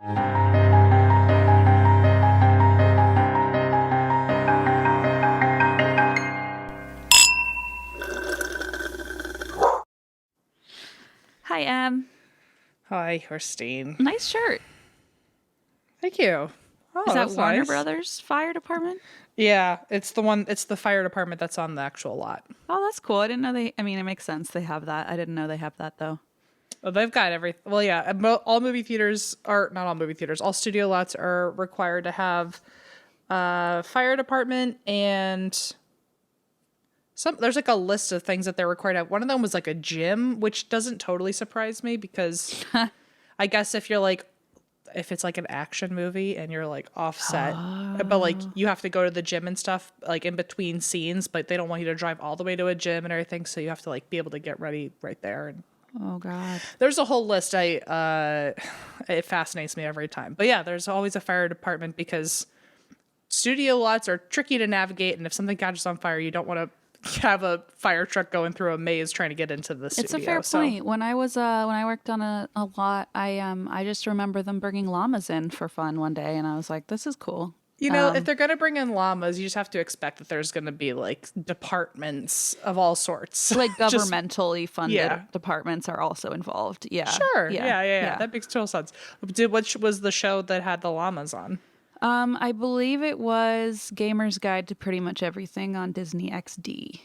Hi, Em. Hi, Christine. Nice shirt. Thank you. Oh, Is that that's Warner nice. Brothers Fire Department? Yeah, it's the fire department that's on the actual lot. Oh, that's cool. I didn't know I mean, it makes sense they have that. I didn't know they have that, though. Well, they've got everything. Well, yeah, all movie theaters are not all movie theaters. All studio lots are required to have fire department and there's like a list of things that they're required to have. One of them was like a gym, which doesn't totally surprise me because I guess if it's like an action movie and you're like offset, but like you have to go to the gym and stuff like in between scenes, but they don't want you to drive all the way to a gym and everything, so you have to like be able to get ready right there. And Oh, God. there's a whole list. It fascinates me every time. But yeah, there's always a fire department because studio lots are tricky to navigate, and if something catches on fire, you don't want to have a fire truck going through a maze trying to get into the studio. It's a fair point. When I worked on a lot, I just remember them bringing llamas in for fun one day, and I was like, this is cool. If they're going to bring in llamas, you just have to expect that there's going to be like departments of all sorts. Like governmentally funded departments are also involved. Yeah. Sure. Yeah. That makes total sense. Which was the show that had the llamas on? I believe it was Gamer's Guide to Pretty Much Everything on Disney XD.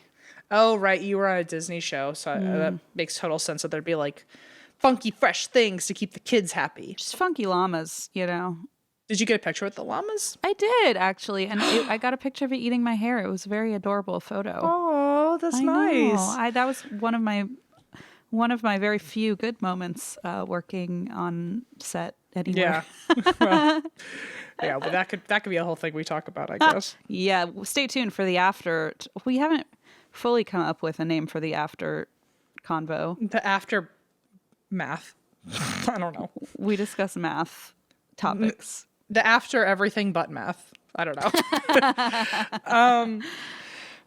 Oh, right. You were on a Disney show, so that makes total sense that there'd be like funky, fresh things to keep the kids happy. Just funky llamas, you know. Did you get a picture with the llamas? I did, actually. And I got a picture of it eating my hair. It was a very adorable photo. Oh, that's nice. That was one of my very few good moments working on set anywhere. Yeah. Yeah, but that could be a whole thing we talk about, I guess. Yeah, stay tuned for the after. We haven't fully come up with a name for the after convo. The after math. I don't know. We discuss math topics. The after everything but math. I don't know.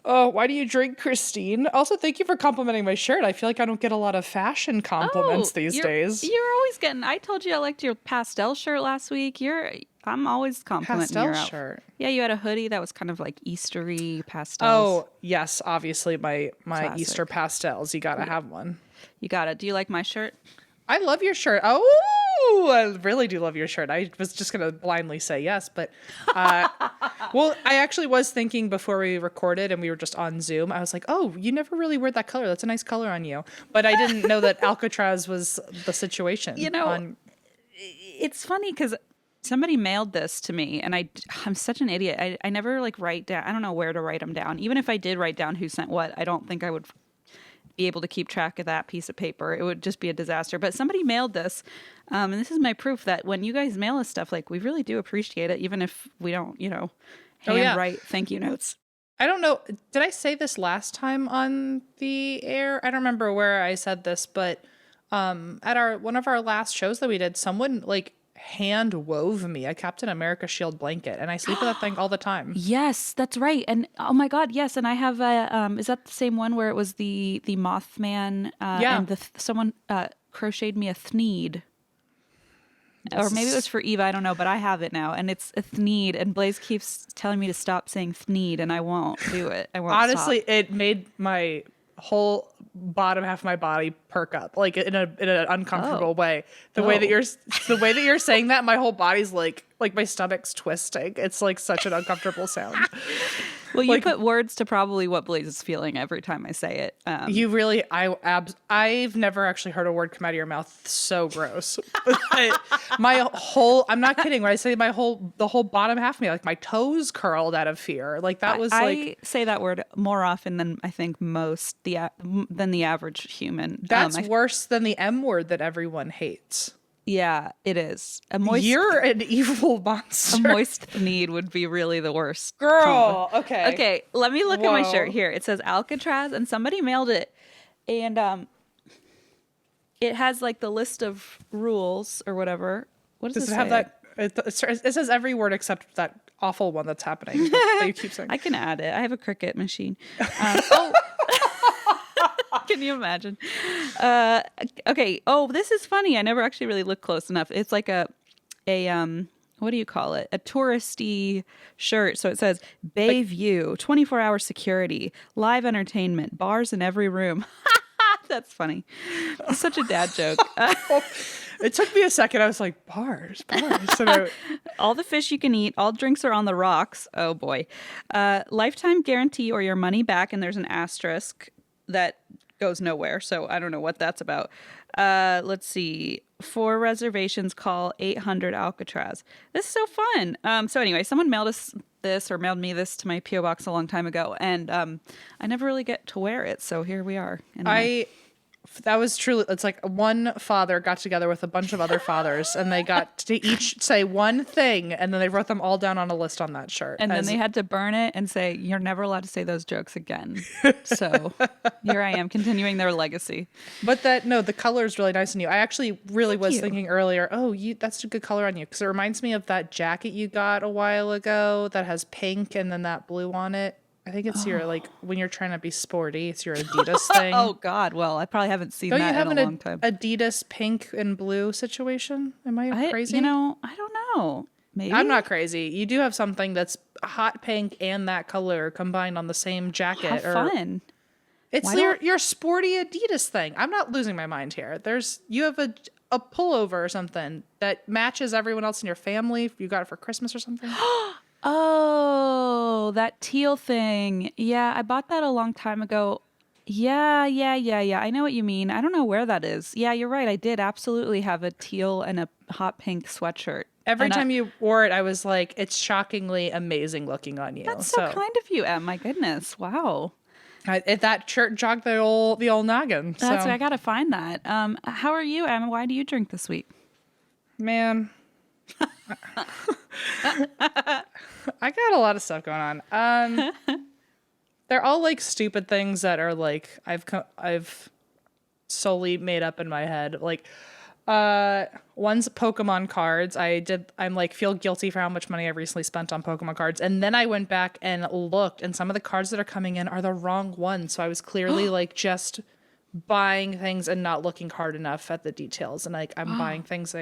Oh, why do you drink, Christine? Also, thank you for complimenting my shirt. I feel like I don't get a lot of fashion compliments these days. You're always getting. I told you I liked your pastel shirt last week. I'm always complimenting pastel your shirt. Yeah, you had a hoodie that was kind of like Eastery pastels. Oh, yes, obviously my Classic. Easter pastels. You gotta have one. You got it. Do you like my shirt? I love your shirt. Oh, I really do love your shirt. I was just going to blindly say yes, but well, I actually was thinking before we recorded and we were just on Zoom, I was like, oh, you never really wear that color. That's a nice color on you. But I didn't know that Alcatraz was the situation. You know, it's funny because somebody mailed this to me and I'm such an idiot. I never like write down. I don't know where to write them down. Even if I did write down who sent what, I don't think I would be able to keep track of that piece of paper. It would just be a disaster. But somebody mailed this, and this is my proof that when you guys mail us stuff, like we really do appreciate it, even if we don't, handwrite thank you notes. I don't know. Did I say this last time on the air? I don't remember where I said this, but at one of our last shows that we did, someone like hand wove me a Captain America shield blanket, and I sleep with that thing all the time. Yes, that's right. And oh my God, yes. And I have a is that the same one where it was the Mothman and someone crocheted me a thneed. Or maybe it was for Eva, I don't know, but I have it now, and it's a thneed, and Blaze keeps telling me to stop saying thneed, and I won't do it. I won't. Honestly, stop. It made my whole bottom half of my body perk up, like in an uncomfortable way. The way that you're saying that, my whole body's like my stomach's twisting. It's like such an uncomfortable sound. Well, you put words to probably what Blaze is feeling every time I say it. You really, I've never actually heard a word come out of your mouth so gross. I'm not kidding when I say the whole bottom half of me, like my toes curled out of fear. Like that was I say that word more often than I think than the average human. That's worse than the M word that everyone hates. Yeah, it is. You're an evil monster. A moist thneed would be really the worst. Girl, okay. Okay, let me look at my shirt here. It says Alcatraz, and somebody mailed it. And it has like the list of rules or whatever. What does it have say? It says every word except that awful one that's happening that you keep saying. I can add it. I have a Cricut machine. Can you imagine? Okay. Oh, this is funny. I never actually really looked close enough. It's like a a what do you call it? A touristy shirt. So it says Bay View, 24-hour security, live entertainment, bars in every room. That's funny. It's such a dad joke. It took me a second. I was like, bars. So all the fish you can eat. All drinks are on the rocks. Oh, boy. Lifetime guarantee or your money back. And there's an asterisk that goes nowhere. So I don't know what that's about. Let's see. For reservations, call 800 Alcatraz. This is so fun. So anyway, someone mailed me this to my P.O. box a long time ago. And I never really get to wear it. So here we are. Anyway. That was truly, it's like one father got together with a bunch of other fathers and they got to each say one thing and then they wrote them all down on a list on that shirt. And then they had to burn it and say, you're never allowed to say those jokes again. So here I am continuing their legacy. But the color is really nice on you. I actually really was thinking earlier, that's a good color on you. Because it reminds me of that jacket you got a while ago that has pink and then that blue on it. I think it's your, like, when you're trying to be sporty, it's your Adidas thing. Oh, God. Well, I probably haven't seen that in a long time. Adidas pink and blue situation? Am I crazy? I don't know. Maybe. I'm not crazy. You do have something that's hot pink and that color combined on the same jacket. How fun. It's your sporty Adidas thing. I'm not losing my mind here. You have a pullover or something that matches everyone else in your family. If you got it for Christmas or something. Oh, that teal thing. Yeah, I bought that a long time ago. Yeah. I know what you mean. I don't know where that is. Yeah, you're right. I did absolutely have a teal and a hot pink sweatshirt. Every time you wore it, I was like, it's shockingly amazing looking on you. That's so kind of you, Em. My goodness. Wow. That shirt jogged the old noggin. That's I gotta find that. How are you, Em? Why do you drink this week? Man. I got a lot of stuff going on. They're all like stupid things that are like I've solely made up in my head. Like one's Pokemon cards. I'm like feel guilty for how much money I've recently spent on Pokemon cards. And then I went back and looked and some of the cards that are coming in are the wrong ones. So I was clearly like just buying things and not looking hard enough at the details. And like I'm buying things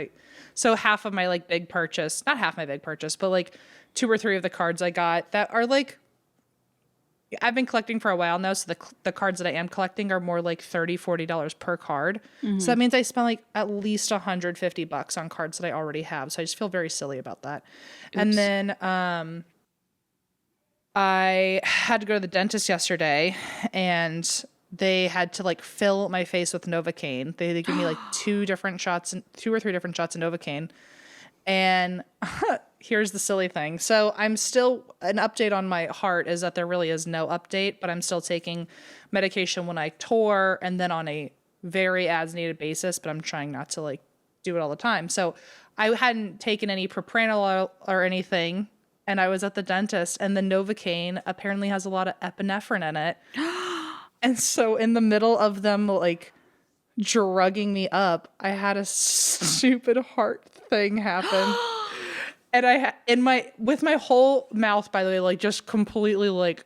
so half of my like big purchase, not half my big purchase, but like 2 or 3 of the cards I got that are like I've been collecting for a while now, so the cards that I am collecting are more like $30-$40 per card. Mm-hmm. So that means I spent like at least $150 on cards that I already have. So I just feel very silly about that. Oops. And then I had to go to the dentist yesterday and they had to like fill my face with Novocaine. They give me like 2 or 3 different shots of Novocaine. And here's the silly thing. So I'm still, an update on my heart is that there really is no update, but I'm still taking medication when I tour and then on a very as needed basis, but I'm trying not to like do it all the time. So I hadn't taken any propranolol or anything and I was at the dentist and the Novocaine apparently has a lot of epinephrine in it. And so in the middle of them like drugging me up, I had a stupid heart thing happen. And with my whole mouth, by the way, like just completely like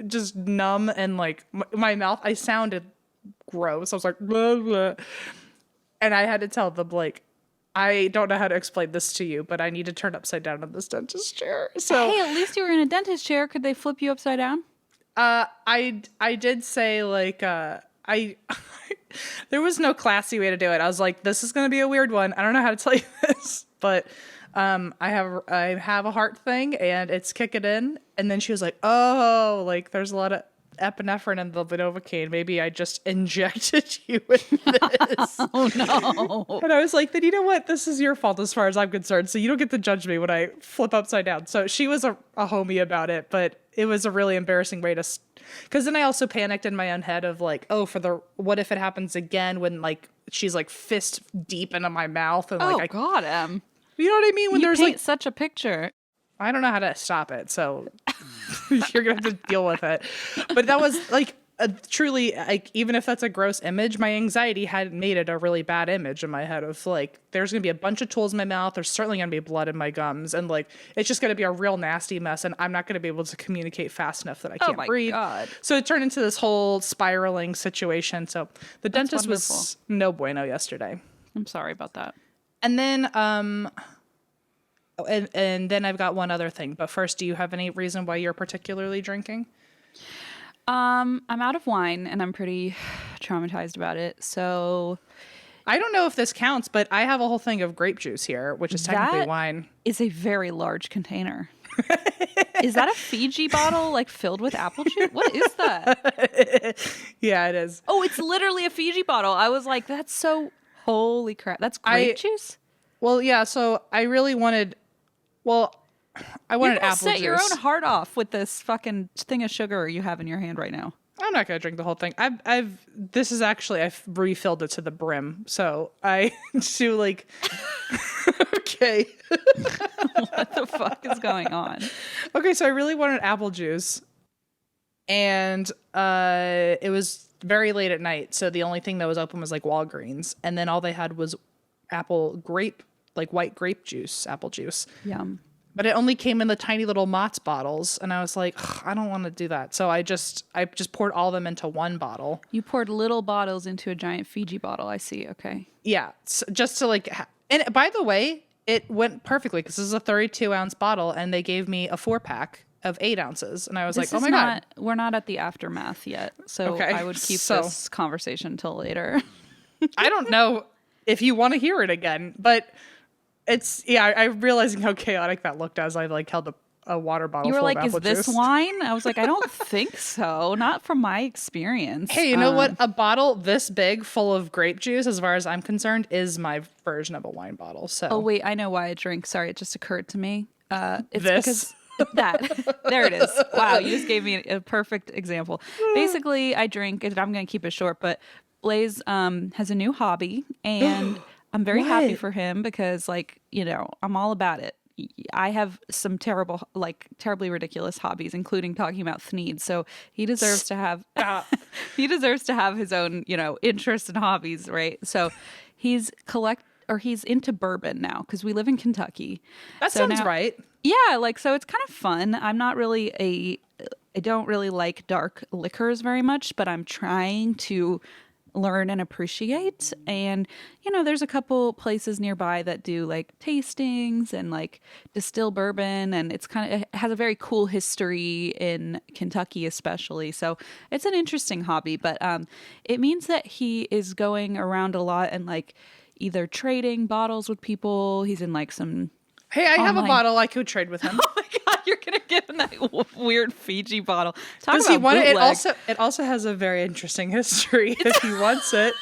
just numb and like my mouth, I sounded gross. I was like, blah, blah. And I had to tell them like, I don't know how to explain this to you, but I need to turn upside down in this dentist chair. So hey, at least you were in a dentist chair. Could they flip you upside down? I did say like, there was no classy way to do it. I was like, this is going to be a weird one. I don't know how to tell you this, but I have a heart thing and it's kicking in. And then she was like, oh, like there's a lot of epinephrine in the Novocaine. Maybe I just injected you with this. Oh no. And I was like, then you know what? This is your fault as far as I'm concerned. So you don't get to judge me when I flip upside down. So she was a homie about it, but it was a really embarrassing way to, because then I also panicked in my own head of like, oh, what if it happens again when like she's like fist deep into my mouth and like, God, Em. You know what I mean? When there's paint like such a picture. I don't know how to stop it, so you're gonna have to deal with it. But that was like truly like, even if that's a gross image, my anxiety had made it a really bad image in my head of like, there's gonna be a bunch of tools in my mouth. There's certainly gonna be blood in my gums, and like it's just gonna be a real nasty mess, and I'm not gonna be able to communicate fast enough that I can't breathe. God. So it turned into this whole spiraling situation. So the dentist was no bueno yesterday. I'm sorry about that. And then and then I've got one other thing. But first, do you have any reason why you're particularly drinking? I'm out of wine and I'm pretty traumatized about it. So I don't know if this counts, but I have a whole thing of grape juice here, which is technically that wine. is a very large container. Is that a Fiji bottle like filled with apple juice? What is that? Yeah, it is. Oh, it's literally a Fiji bottle. I was like, that's so holy crap. That's grape juice? Well, yeah, so I really wanted I wanted You're gonna apple set juice. your own heart off with this fucking thing of sugar you have in your hand right now. I'm not gonna drink the whole thing. I've refilled it to the brim, so I do like. Okay. What the fuck is going on? Okay, so I really wanted apple juice, and it was very late at night, so the only thing that was open was like Walgreens, and then all they had was white grape juice, apple juice. Yum. But it only came in the tiny little Mott's bottles, and I was like, I don't want to do that. So I just poured all of them into one bottle. You poured little bottles into a giant Fiji bottle. I see. Okay. Yeah, so just to like, and by the way, it went perfectly because this is a 32-ounce bottle, and they gave me a 4-pack of 8 ounces, and I was like, oh my god, we're not at the aftermath yet, so okay. I would keep this conversation till later. I don't know if you want to hear it again, but. I'm realizing how chaotic that looked as I like held a water bottle. You were full like, of apple is this juice. wine? I was like, I don't think so. Not from my experience. Hey, you know what? A bottle this big full of grape juice, as far as I'm concerned, is my version of a wine bottle. So. Oh wait, I know why I drink. Sorry, it just occurred to me. It's this? because there it is. Wow, you just gave me a perfect example. Basically, I drink, and I'm going to keep it short, but Blaze has a new hobby, and I'm very happy for him because, like, you know, I'm all about it. I have some terribly ridiculous hobbies, including talking about thneed. So he deserves to have he deserves to have his own, you know, interests and hobbies, right? So he's into bourbon now because we live in Kentucky. That sounds right. Yeah, like, so it's kind of fun. I don't really like dark liquors very much, but I'm trying to learn and appreciate. And, you know, there's a couple places nearby that do like tastings and like distill bourbon, and it has a very cool history in Kentucky especially. So it's an interesting hobby, but it means that he is going around a lot and like either trading bottles with people. He's in like some Hey, I have a bottle I could trade with him. Oh my god, you're gonna give him that weird Fiji bottle. Does he want it? It also has a very interesting history if he wants it.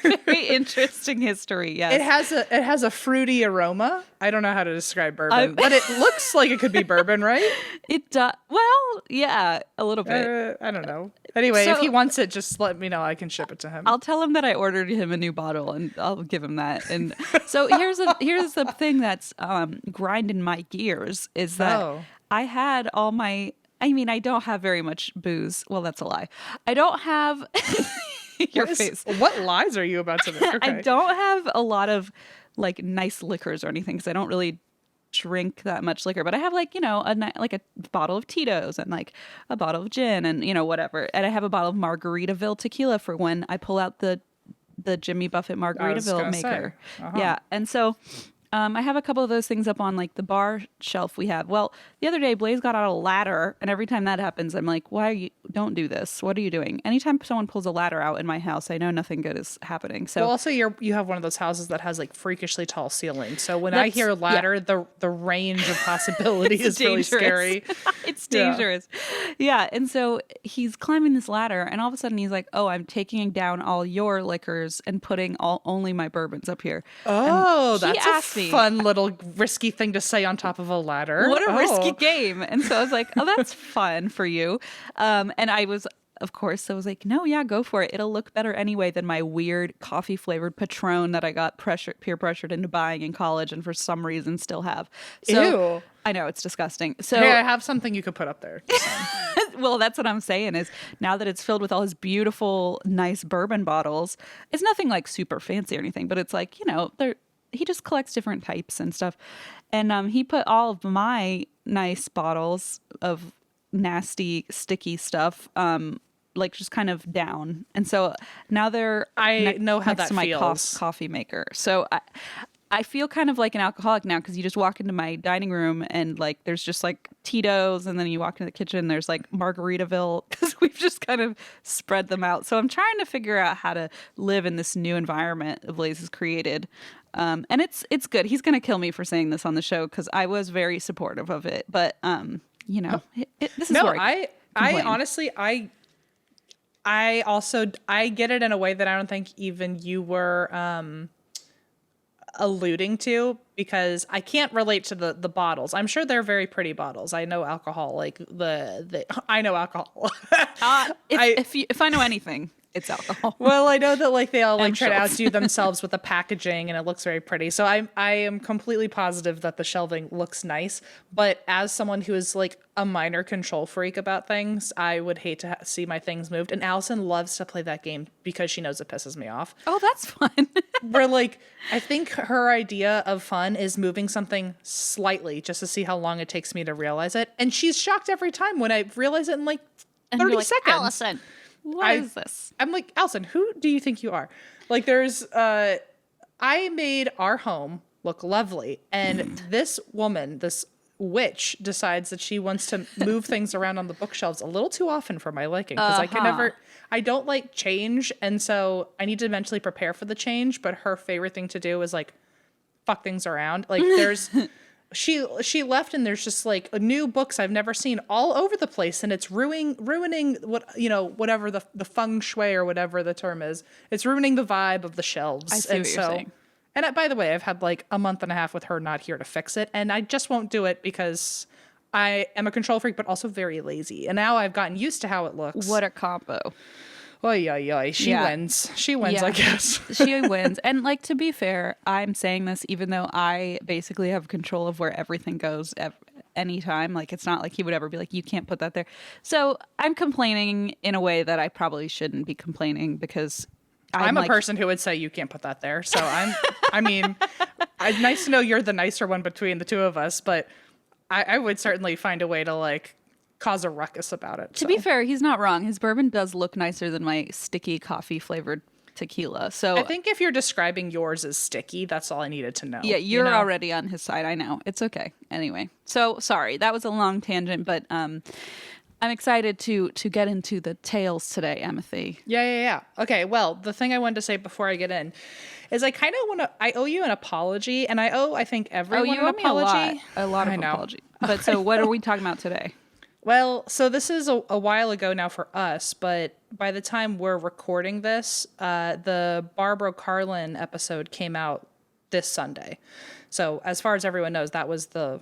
Very interesting history. Yes, it has a fruity aroma. I don't know how to describe bourbon, but it looks like it could be bourbon, right? It does. Well, yeah, a little bit. I don't know. Anyway, if he wants it, just let me know. I can ship it to him. I'll tell him that I ordered him a new bottle, and I'll give him that. And so here's the thing that's grinding my gears is that I had all my. I mean, I don't have very much booze. Well, that's a lie. I don't have. Your face. What lies are you about to make? Okay. I don't have a lot of like nice liquors or anything because I don't really drink that much liquor, but I have like, you know, a bottle of Tito's and like a bottle of gin and, you know, whatever. And I have a bottle of Margaritaville tequila for when I pull out the Jimmy Buffett Margaritaville maker. Yeah. And so I have a couple of those things up on like the bar shelf we have. Well, the other day Blaze got out a ladder, and every time that happens, I'm like, don't do this. What are you doing? Anytime someone pulls a ladder out in my house, I know nothing good is happening. So also you have one of those houses that has like freakishly tall ceilings. So when I hear ladder, the range of possibility is really scary. It's dangerous. Yeah. And so he's climbing this ladder, and all of a sudden he's like, oh, I'm taking down all your liquors and putting only my bourbons up here. Oh, that's a fun little risky thing to say on top of a ladder. What a risky game. And so I was like, oh, that's fun for you. And I was like, no, yeah, go for it. It'll look better anyway than my weird coffee flavored Patron that I got peer pressured into buying in college and for some reason still have. So, ew. I know, it's disgusting. So hey, I have something you could put up there. Well, that's what I'm saying is now that it's filled with all his beautiful, nice bourbon bottles, it's nothing like super fancy or anything, but it's like, you know, he just collects different types and stuff. And he put all of my nice bottles of nasty, sticky stuff like just kind of down. And so now they're know how next that to my feels. coffee maker. So I feel kind of like an alcoholic now because you just walk into my dining room and like there's just like Tito's, and then you walk into the kitchen, there's like Margaritaville because we've just kind of spread them out. So I'm trying to figure out how to live in this new environment Blaze has created. And it's good. He's going to kill me for saying this on the show because I was very supportive of it. But, you know, this is No, where I honestly, I also, I get it in a way that I don't think even you were, alluding to, because I can't relate to the bottles. I'm sure they're very pretty bottles. I know alcohol, like I know alcohol. if I know anything, it's alcohol. Well, I know that like they all like try to Schultz. outdo themselves with the packaging, and it looks very pretty. So I am completely positive that the shelving looks nice. But as someone who is like a minor control freak about things, I would hate to see my things moved. And Allison loves to play that game because she knows it pisses me off. Oh, that's fun. Where like I think her idea of fun is moving something slightly just to see how long it takes me to realize it, and she's shocked every time when I realize it in like 30 seconds. Allison, what is this? I'm like, Allison, who do you think you are? Like there's I made our home look lovely, and this woman, this witch, decides that she wants to move things around on the bookshelves a little too often for my liking, because I don't like change, and so I need to mentally prepare for the change, but her favorite thing to do is like fuck things around. Like there's she left, and there's just like new books I've never seen all over the place, and it's ruining what, you know, whatever the feng shui or whatever the term is. It's ruining the vibe of the shelves. I see what you're saying. And by the way, I've had like a month and a half with her not here to fix it, and I just won't do it because I am a control freak, but also very lazy. And now I've gotten used to how it looks. What a combo. Oy, oy, oy. She wins. She wins, I guess. She wins. And like, to be fair, I'm saying this even though I basically have control of where everything goes anytime. Like, it's not like he would ever be like, you can't put that there. So I'm complaining in a way that I probably shouldn't be complaining, because I'm a like, person who would say you can't put that there. So I mean, nice to know you're the nicer one between the two of us, but I would certainly find a way to like cause a ruckus about it. To be fair, he's not wrong. His bourbon does look nicer than my sticky coffee flavored tequila. So I think if you're describing yours as sticky, that's all I needed to know. yeah, you're already on his side. I know. It's okay. Anyway, so sorry. That was a long tangent, but I'm excited to get into the tales today, Emmethy. Yeah. Okay, well, the thing I wanted to say before I get in is I kind of want to, I owe you an apology, and I think everyone you an owe apology. me a lot of apology. But so what are we talking about today? Well, so this is a while ago now for us, but by the time we're recording this, the Barbara Carlin episode came out this Sunday. So as far as everyone knows, that was the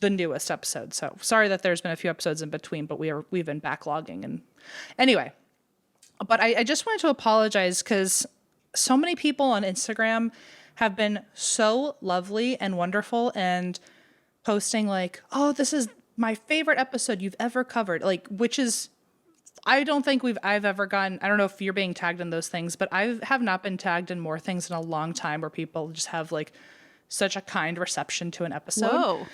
newest episode. So sorry that there's been a few episodes in between, but we've been backlogging. And anyway, but I just wanted to apologize because so many people on Instagram have been so lovely and wonderful and posting like, oh, this is my favorite episode you've ever covered, like, which is, I don't think I've ever gotten, I don't know if you're being tagged in those things, but I have not been tagged in more things in a long time where people just have like such a kind reception to an episode. Whoa.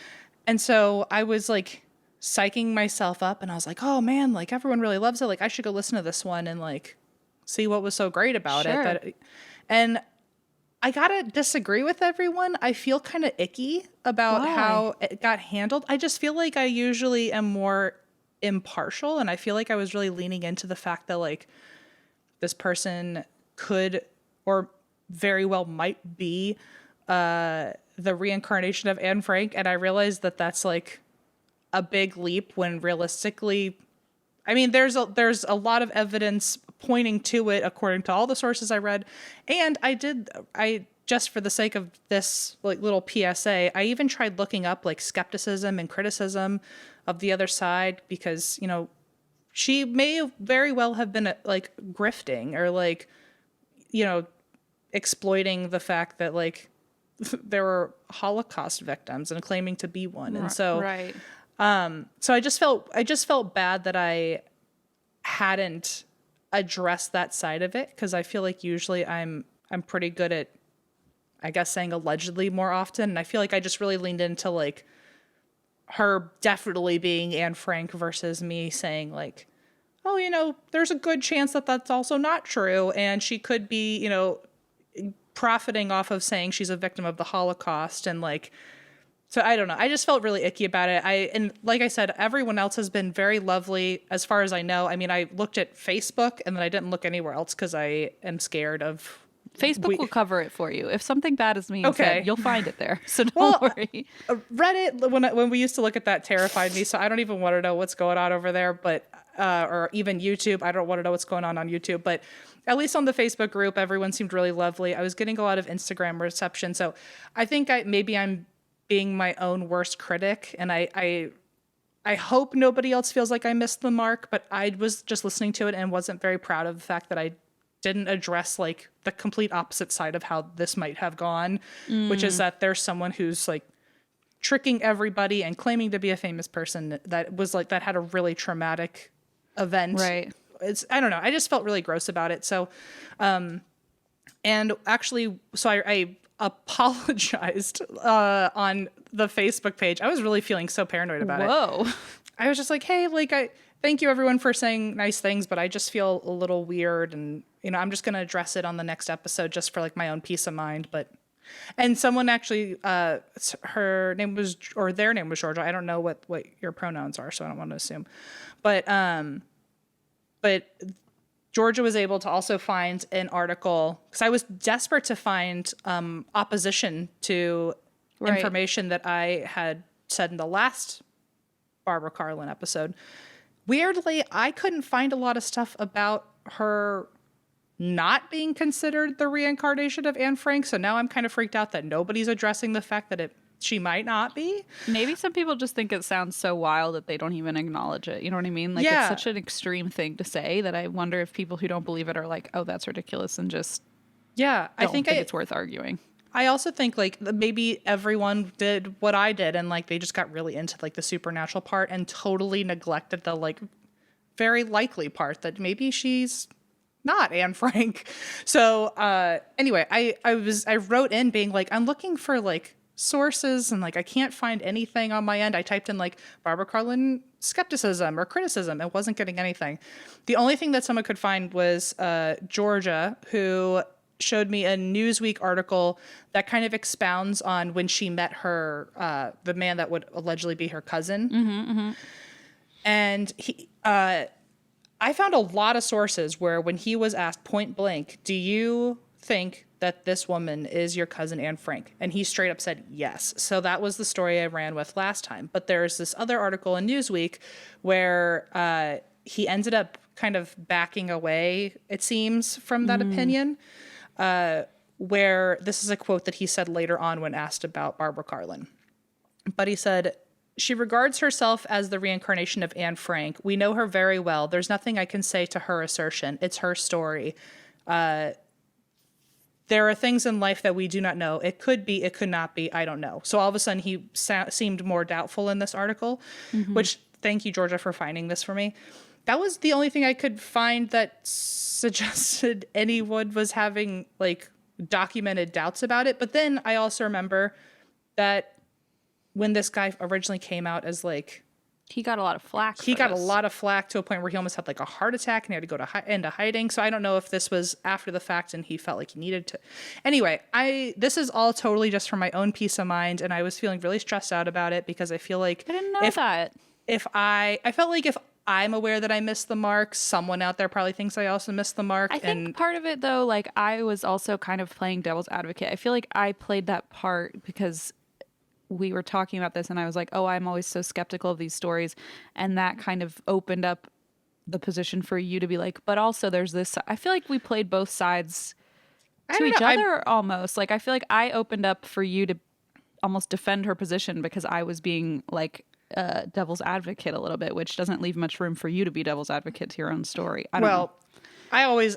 And so I was like psyching myself up, and I was like, oh man, like everyone really loves it. Like I should go listen to this one and like see what was so great about it. And I gotta disagree with everyone. I feel kind of icky about how it got handled. I just feel like I usually am more impartial, and I feel like I was really leaning into the fact that like this person could or very well might be the reincarnation of Anne Frank, and I realized that that's like a big leap when realistically, I mean, there's a lot of evidence pointing to it according to all the sources I read. And I just for the sake of this like little PSA, I even tried looking up like skepticism and criticism of the other side, because, you know, she may very well have been like grifting or like, you know, exploiting the fact that like there were Holocaust victims and claiming to be one. And so, so I just felt bad that I hadn't addressed that side of it, because I feel like usually I'm pretty good at, I guess, saying allegedly more often. And I feel like I just really leaned into like her definitely being Anne Frank versus me saying like, oh, there's a good chance that that's also not true. And she could be, profiting off of saying she's a victim of the Holocaust. And like, so I don't know. I just felt really icky about it. And like I said, everyone else has been very lovely as far as I know. I mean, I looked at Facebook and then I didn't look anywhere else because I am scared of Facebook will cover it for you. If something bad is being said, you'll find it there. So don't worry. Reddit, when we used to look at that, terrified me. So I don't even want to know what's going on over there, but or even YouTube. I don't want to know what's going on YouTube. But at least on the Facebook group, everyone seemed really lovely. I was getting a lot of Instagram reception. So I think maybe I'm being my own worst critic. And I hope nobody else feels like I missed the mark. But I was just listening to it and wasn't very proud of the fact that I didn't address like the complete opposite side of how this might have gone, which is that there's someone who's like tricking everybody and claiming to be a famous person that was like, that had a really traumatic event. Right. I don't know. I just felt really gross about it. So, and actually, so I apologized on the Facebook page. I was really feeling so paranoid about it. Whoa. I was just like, hey, like thank you everyone for saying nice things, but I just feel a little weird, and I'm just going to address it on the next episode just for like my own peace of mind. And someone actually, their name was Georgia. I don't know what your pronouns are, so I don't want to assume, but Georgia was able to also find an article, because I was desperate to find opposition to information that I had said in the last Barbara Carlin episode. Weirdly, I couldn't find a lot of stuff about her not being considered the reincarnation of Anne Frank. So now I'm kind of freaked out that nobody's addressing the fact that she might not be. Maybe some people just think it sounds so wild that they don't even acknowledge it. You know what I mean? Like, it's such an extreme thing to say that I wonder if people who don't believe it are like, oh, that's ridiculous, and just I think it's worth arguing. I also think like maybe everyone did what I did, and like they just got really into like the supernatural part and totally neglected the like very likely part that maybe she's not Anne Frank. So anyway, I wrote in being like, I'm looking for like sources, and like I can't find anything on my end. I typed in like Barbara Carlin skepticism or criticism and wasn't getting anything. The only thing that someone could find was Georgia, who showed me a Newsweek article that kind of expounds on when she met her the man that would allegedly be her cousin. And I found a lot of sources where when he was asked point blank, do you think that this woman is your cousin Anne Frank? And he straight up said yes. So that was the story I ran with last time. But there's this other article in Newsweek where he ended up kind of backing away, it seems, from that opinion, where this is a quote that he said later on when asked about Barbara Carlin. But he said, she regards herself as the reincarnation of Anne Frank. We know her very well. There's nothing I can say to her assertion. It's her story. There are things in life that we do not know. It could be, it could not be. I don't know. So all of a sudden he seemed more doubtful in this article, which thank you, Georgia, for finding this for me. That was the only thing I could find that suggested anyone was having like documented doubts about it. But then I also remember that when this guy originally came out as like, he got a lot of flack. He got a lot of flack to a point where he almost had like a heart attack and he had to go into hiding. So I don't know if this was after the fact and he felt like he needed to. Anyway, this is all totally just for my own peace of mind, and I was feeling really stressed out about it because I feel like I didn't know that. I felt like if I'm aware that I missed the mark, someone out there probably thinks I also missed the mark. I think part of it though, like I was also kind of playing devil's advocate. I feel like I played that part because we were talking about this and I was like, oh, I'm always so skeptical of these stories. And that kind of opened up the position for you to be like, but also there's this. I feel like we played both sides to each other almost. Like I feel like I opened up for you to almost defend her position because I was being like devil's advocate a little bit, which doesn't leave much room for you to be devil's advocate to your own story. I don't know. I always,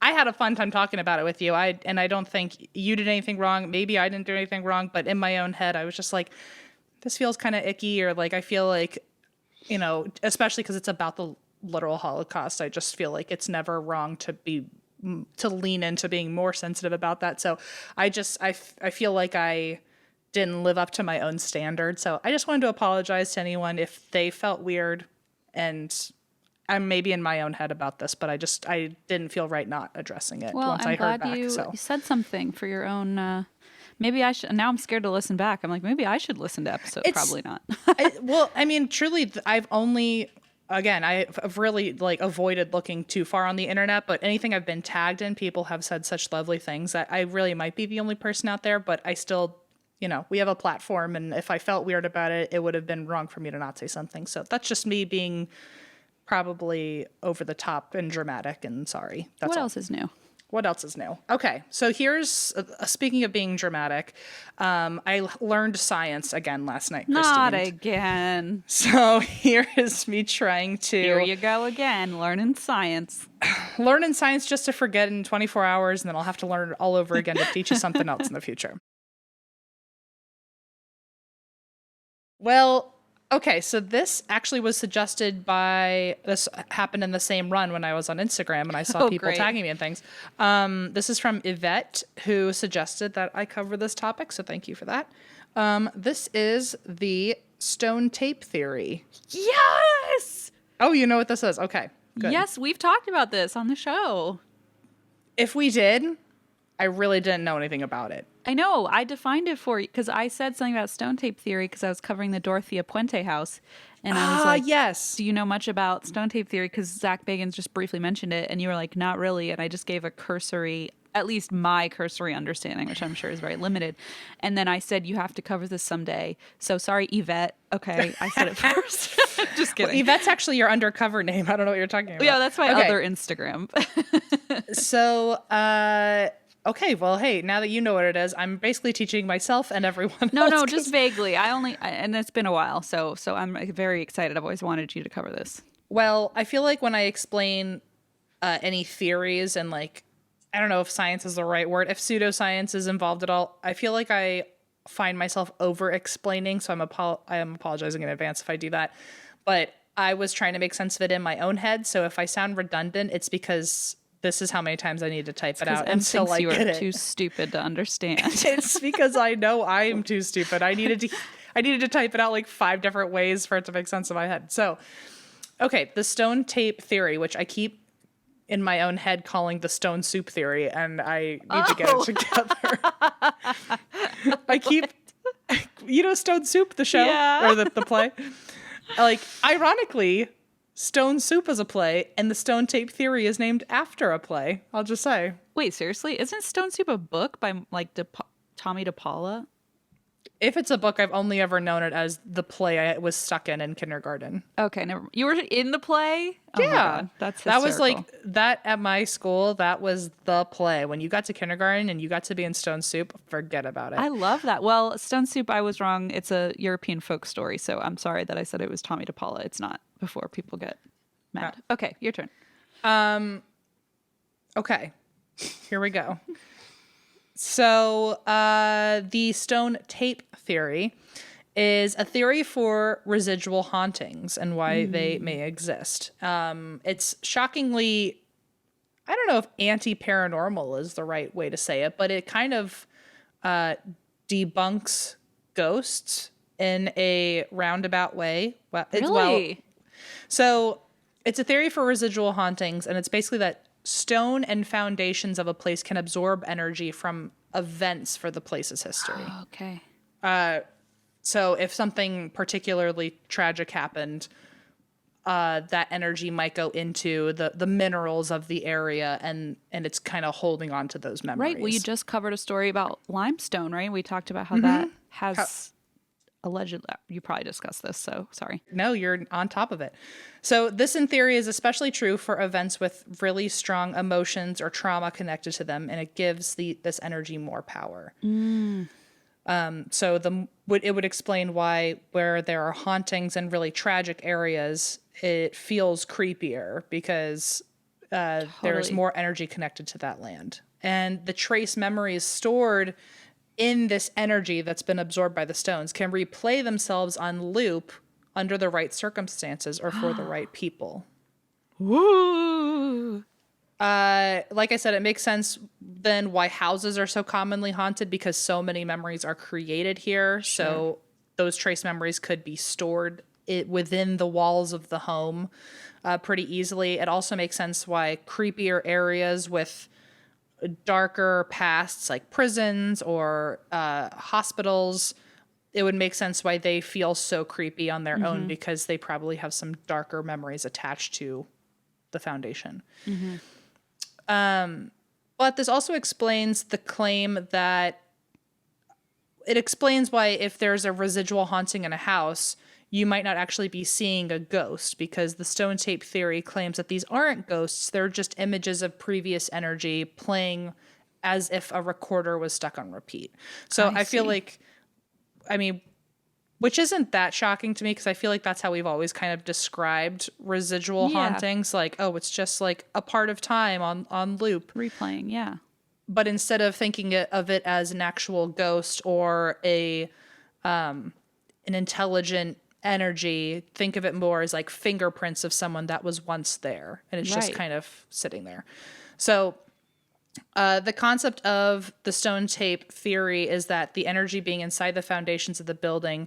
I had a fun time talking about it with you. I don't think you did anything wrong. Maybe I didn't do anything wrong, but in my own head, I was just like, this feels kind of icky, or like, I feel like, especially because it's about the literal Holocaust. I just feel like it's never wrong to lean into being more sensitive about that. So I feel like I didn't live up to my own standard. So I just wanted to apologize to anyone if they felt weird And I'm maybe in my own head about this, but I didn't feel right not addressing it Well, once I'm I heard glad back. you So said something for your own. Maybe I should. Now I'm scared to listen back. I'm like, maybe I should listen to episode. Probably not. well, I mean, truly, I've only, again, I've really like avoided looking too far on the internet, but anything I've been tagged in, people have said such lovely things that I really might be the only person out there, but I still, we have a platform, and if I felt weird about it, it would have been wrong for me to not say something. So that's just me being probably over the top and dramatic and sorry. That's What all. else is new? What else is new? Okay, so here's speaking of being dramatic. I learned science again last night, Christine. Not again. So here is me trying to Here you go again, learning science. learn in science just to forget in 24 hours, and then I'll have to learn it all over again to teach you something else in the future. Well, okay, so this actually was suggested this happened in the same run when I was on Instagram and I saw people great. tagging me and things. This is from Yvette, who suggested that I cover this topic, so thank you for that. This is the stone tape theory. Yes! Oh, you know what this is? Okay, good. Yes, we've talked about this on the show. If we did, I really didn't know anything about it. I know. I defined it for you because I said something about stone tape theory because I was covering the Dorothea Puente house. And I was like, yes. do you know much about stone tape theory? Because Zach Bagans just briefly mentioned it. And you were like, not really. And I just gave a cursory, at least my cursory understanding, which I'm sure is very limited. And then I said, you have to cover this someday. So sorry, Yvette. Okay, I said it first. Just kidding. Well, Yvette's actually your undercover name. I don't know what you're talking about. Yeah, that's my Okay. other Instagram. So, okay, well, hey, now that you know what it is, I'm basically teaching myself and everyone No, else. no, just vaguely. And it's been a while, so I'm very excited. I've always wanted you to cover this. Well, I feel like when I explain any theories and like, I don't know if science is the right word, if pseudoscience is involved at all, I feel like I find myself over-explaining, so I am apologizing in advance if I do that. But I was trying to make sense of it in my own head, so if I sound redundant, it's because this is how many times I need to type it out until I you get are it. too stupid to understand. It's because I know I am too stupid. I needed to type it out like 5 different ways for it to make sense in my head. So, okay, the stone tape theory, which I keep in my own head calling the stone soup theory, and I need to get it together. I keep, Stone Soup, the show, Yeah. or the play. Like, ironically, Stone Soup is a play, and the stone tape theory is named after a play. I'll just say. Wait, seriously? Isn't Stone Soup a book by like Tommy DePaula? If it's a book, I've only ever known it as the play I was stuck in kindergarten. Okay, never. You were in the play? Oh Yeah, my God, that's hysterical. that was like that at my school. That was the play. When you got to kindergarten and you got to be in Stone Soup, forget about it. I love that. Well, Stone Soup, I was wrong. It's a European folk story, so I'm sorry that I said it was Tommy DePaula. It's not. Before people get mad. Okay, your turn. Okay, here we go. So the stone tape theory is a theory for residual hauntings and why they may exist. It's shockingly, I don't know if anti-paranormal is the right way to say it, but it kind of debunks ghosts in a roundabout way. Well, Really? So it's a theory for residual hauntings, and it's basically that stone and foundations of a place can absorb energy from events for the place's history. Oh, okay. So if something particularly tragic happened, that energy might go into the minerals of the area, and it's kind of holding on to those memories. Right. Well, you just covered a story about limestone, right? We talked about how that has allegedly. You probably discussed this, so sorry. No, you're on top of it. So this, in theory, is especially true for events with really strong emotions or trauma connected to them, and it gives this energy more power. So it would explain why where there are hauntings in really tragic areas, it feels creepier because there's Totally. more energy connected to that land. And the trace memories stored in this energy that's been absorbed by the stones can replay themselves on loop under the right circumstances or for the right people. Woo! Like I said, it makes sense then why houses are so commonly haunted, because so many memories are created here. Sure. So those trace memories could be stored within the walls of the home pretty easily. It also makes sense why creepier areas with darker pasts, like prisons or hospitals, it would make sense why they feel so creepy on their own, because they probably have some darker memories attached to the foundation. But this also explains the claim that it explains why if there's a residual haunting in a house, you might not actually be seeing a ghost, because the stone tape theory claims that these aren't ghosts. They're just images of previous energy playing as if a recorder was stuck on repeat. So I feel like, I mean, which isn't that shocking to me, because I feel like that's how we've always kind of described residual hauntings. Like, oh, it's just like a part of time on loop. Replaying, yeah. But instead of thinking of it as an actual ghost or an intelligent energy, think of it more as like fingerprints of someone that was once there, and it's just kind of sitting there. So the concept of the stone tape theory is that the energy being inside the foundations of the building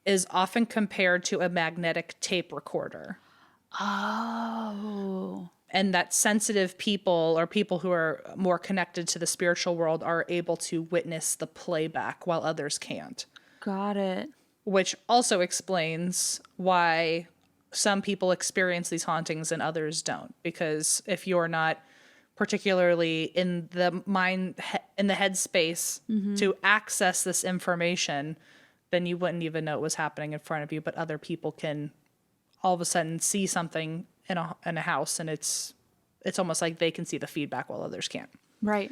is often compared to a magnetic tape recorder. Oh. And that sensitive people, or people who are more connected to the spiritual world, are able to witness the playback while others can't. Got it. Which also explains why some people experience these hauntings and others don't. Because if you're not particularly in the headspace to access this information, then you wouldn't even know it was happening in front of you. But other people can all of a sudden see something in a house, and it's almost like they can see the feedback while others can't. Right.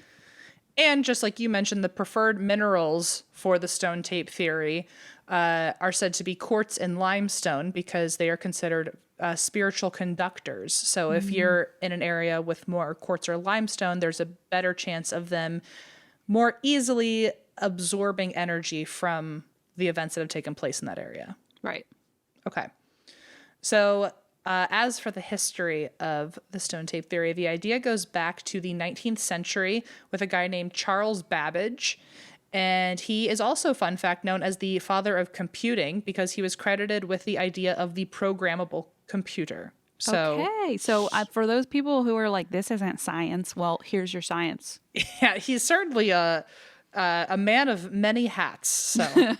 And just like you mentioned, the preferred minerals for the stone tape theory are said to be quartz and limestone, because they are considered spiritual conductors. So if you're in an area with more quartz or limestone, there's a better chance of them more easily absorbing energy from the events that have taken place in that area. Right. Okay. So as for the history of the stone tape theory, the idea goes back to the 19th century with a guy named Charles Babbage. And he is also, fun fact, known as the father of computing, because he was credited with the idea of the programmable computer. So, okay. So for those people who are like, this isn't science, well, here's your science. Yeah, he's certainly a man of many hats. So,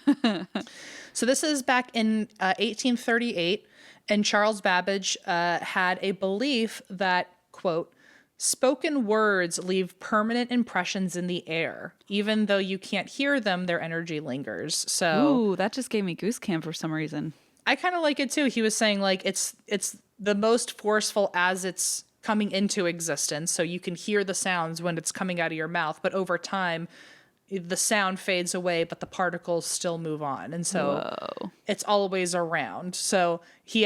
so this is back in 1838. And Charles Babbage had a belief that, quote, spoken words leave permanent impressions in the air. Even though you can't hear them, their energy lingers. So, ooh, that just gave me goose camp for some reason. I kind of like it too. He was saying like it's the most forceful as it's coming into existence. So you can hear the sounds when it's coming out of your mouth. But over time, the sound fades away, but the particles still move on. And so it's always around. So he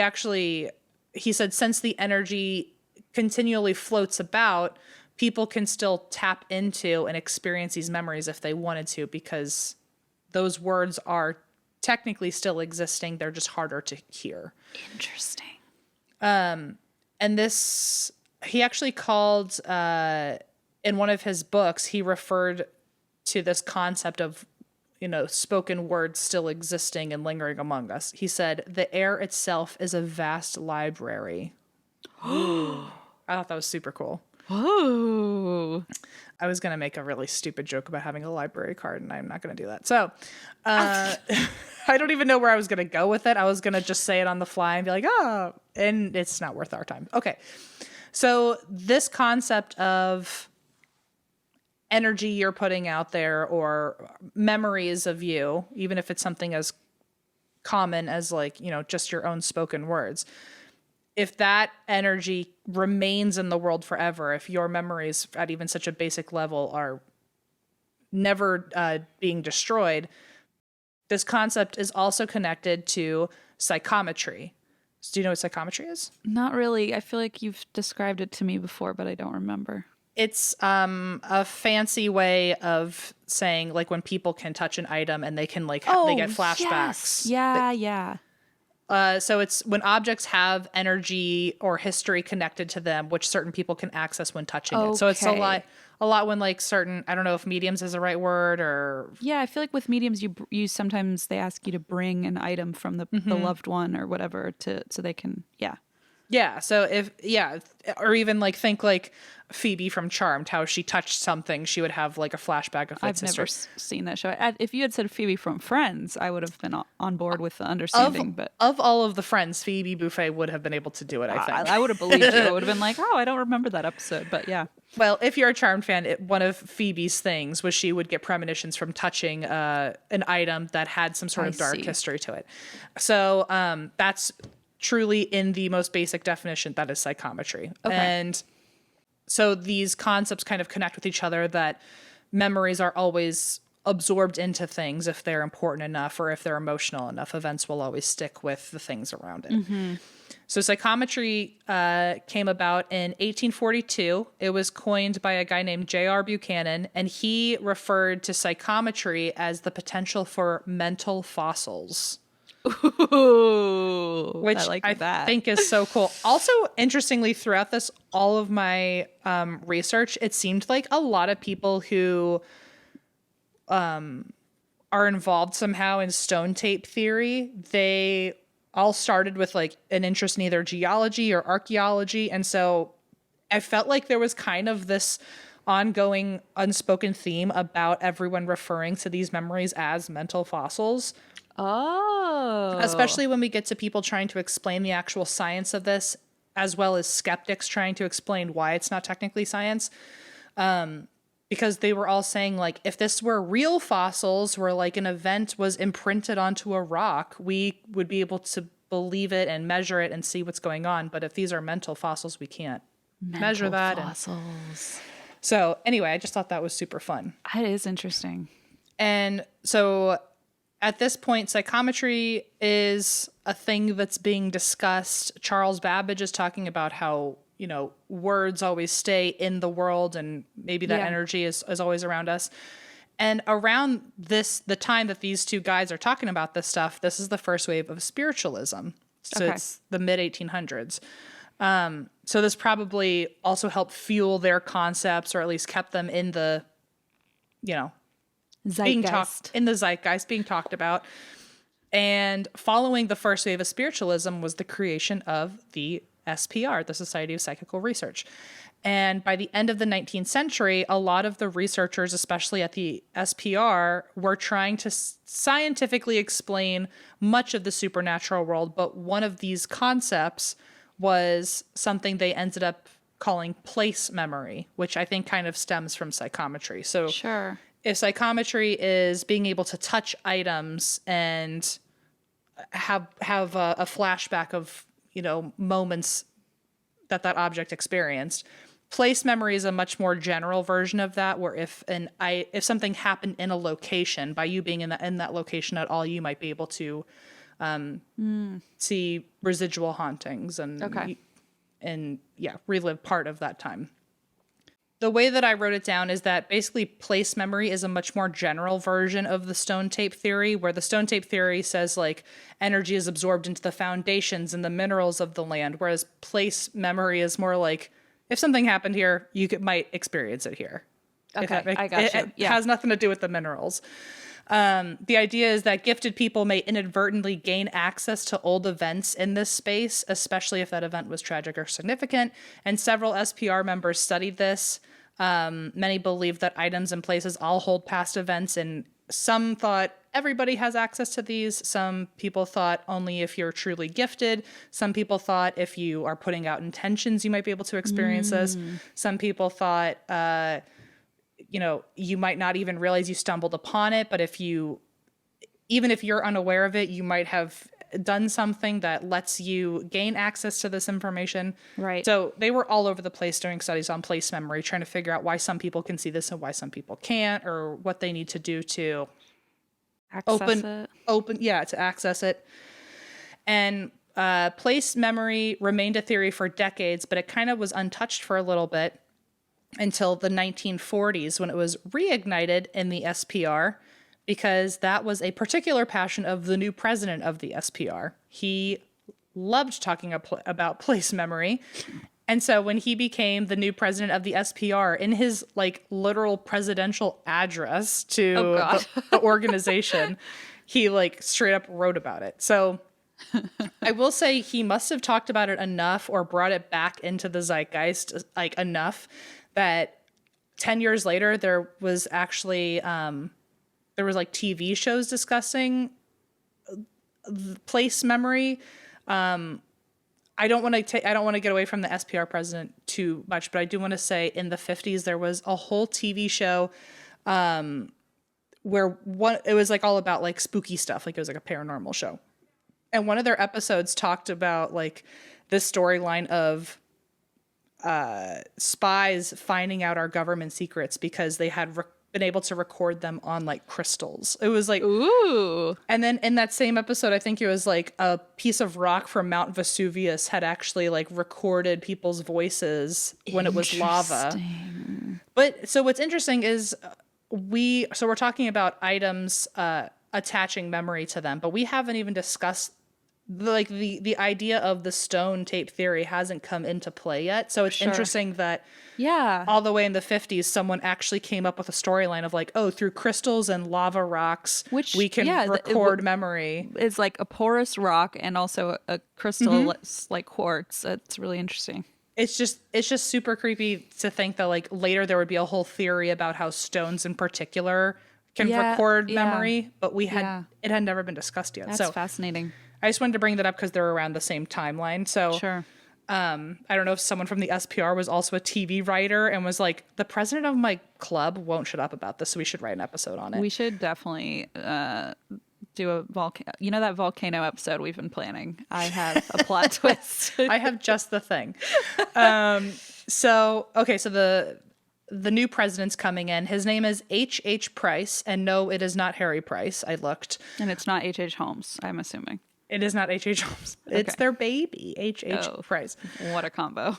said, since the energy continually floats about, people can still tap into and experience these memories if they wanted to, because those words are technically still existing. They're just harder to hear. Interesting. And this, he actually called, in one of his books, he referred to this concept of, spoken words still existing and lingering among us. He said, the air itself is a vast library. I thought that was super cool. Oh. I was going to make a really stupid joke about having a library card, and I'm not going to do that. So I don't even know where I was going to go with it. I was going to just say it on the fly and be like, oh, and it's not worth our time. Okay. So this concept of energy you're putting out there, or memories of you, even if it's something as common as like, just your own spoken words, if that energy remains in the world forever, if your memories at even such a basic level are never being destroyed, this concept is also connected to psychometry. So do you know what psychometry is? Not really. I feel like you've described it to me before, but I don't remember. It's a fancy way of saying like when people can touch an item and they can they get flashbacks. Yes. Yeah. So it's when objects have energy or history connected to them, which certain people can access when touching it. So it's a a lot when like certain, I don't know if mediums is the right word or. Yeah, I feel like with mediums, you sometimes they ask you to bring an item from the loved one or whatever so they can, yeah. Yeah. So or even like think like Phoebe from Charmed, how she touched something, she would have like a flashback of I've never seen that show. If you had said Phoebe from Friends, I would have been on board with the understanding. But of all of the Friends, Phoebe Buffay would have been able to do it, I think. I would have believed you. I would have been like, oh, I don't remember that episode. But yeah. Well, if you're a Charmed fan, one of Phoebe's things was she would get premonitions from touching an item that had some sort of dark history to it. So that's truly in the most basic definition, that is psychometry. Okay. And so these concepts kind of connect with each other, that memories are always absorbed into things if they're important enough or if they're emotional enough. Events will always stick with the things around it. Mm-hmm. So psychometry came about in 1842. It was coined by a guy named J.R. Buchanan, and he referred to psychometry as the potential for mental fossils. Ooh, which I think is so cool. Also, interestingly, throughout all of my research, it seemed like a lot of people who are involved somehow in stone tape theory, they all started with like an interest in either geology or archaeology. And so I felt like there was kind of this ongoing unspoken theme about everyone referring to these memories as mental fossils. Oh. Especially when we get to people trying to explain the actual science of this, as well as skeptics trying to explain why it's not technically science. Because they were all saying, like, if this were real fossils where, like, an event was imprinted onto a rock, we would be able to believe it and measure it and see what's going on. But if these are mental fossils, we can't measure that. Fossils. So anyway, I just thought that was super fun. That is interesting. And so at this point, psychometry is a thing that's being discussed. Charles Babbage is talking about how, you know, words always stay in the world and maybe that energy is always around us. And around the time that these two guys are talking about this stuff, this is the first wave of spiritualism. So it's the mid 1800s. So this probably also helped fuel their concepts, or at least kept them in the, you know, zeitgeist. In the zeitgeist, being talked about. And following the first wave of spiritualism was the creation of the SPR, the Society of Psychical Research. And by the end of the 19th century, a lot of the researchers, especially at the SPR, were trying to scientifically explain much of the supernatural world. But one of these concepts was something they ended up calling place memory, which I think kind of stems from psychometry. So sure. If psychometry is being able to touch items and have a flashback of, you know, moments that object experienced, place memory is a much more general version of that, where if something happened in a location, by you being in that location at all, you might be able to see residual hauntings and relive part of that time. The way that I wrote it down is that basically place memory is a much more general version of the stone tape theory, where the stone tape theory says like energy is absorbed into the foundations and the minerals of the land, whereas place memory is more like if something happened here, you might experience it here. Okay, I got you. It has nothing to do with the minerals. The idea is that gifted people may inadvertently gain access to old events in this space, especially if that event was tragic or significant. And several SPR members studied this. Many believe that items and places all hold past events, and some thought everybody has access to these. Some people thought only if you're truly gifted. Some people thought if you are putting out intentions, you might be able to experience this. Some people thought, you know, you might not even realize you stumbled upon it, but even if you're unaware of it, you might have done something that lets you gain access to this information. Right. So they were all over the place doing studies on place memory, trying to figure out why some people can see this and why some people can't, or what they need to do to to access it. And place memory remained a theory for decades, but it kind of was untouched for a little bit until the 1940s, when it was reignited in the SPR, because that was a particular passion of the new president of the SPR. He loved talking about place memory, And so when he became the new president of the SPR, in his like literal presidential address to the organization, he like straight up wrote about it. So I will say he must have talked about it enough or brought it back into the zeitgeist like enough that 10 years later there was actually there was like TV shows discussing place memory. I don't want to get away from the SPR president too much, but I do want to say in the 50s there was a whole TV show where it was like all about like spooky stuff, like it was like a paranormal show. And one of their episodes talked about like this storyline of spies finding out our government secrets because they had been able to record them on like crystals. It was like, ooh. And then in that same episode, I think it was like a piece of rock from Mount Vesuvius had actually like recorded people's voices when it was lava. But so what's interesting is we're talking about items attaching memory to them, but we haven't even discussed the idea of the stone tape theory hasn't come into play yet. So it's interesting that all the way in the 50s, someone actually came up with a storyline of like, oh, through crystals and lava rocks, we can record memory. It's like a porous rock and also a crystal like quartz. It's really interesting. It's just super creepy to think that like later there would be a whole theory about how stones in particular can record memory, but it had never been discussed yet. That's fascinating. I just wanted to bring that up because they're around the same timeline. So I don't know if someone from the SPR was also a TV writer and was like, the president of my club won't shut up about this, so we should write an episode on it. We should definitely do a volcano. You know that volcano episode we've been planning? I have a plot twist. I have just the thing. So the new president's coming in. His name is H.H. Price, and no, it is not Harry Price. I looked. And it's not H.H. Holmes, I'm assuming. It is not H.H. Holmes. Okay. It's their baby, H.H. Price. What a combo.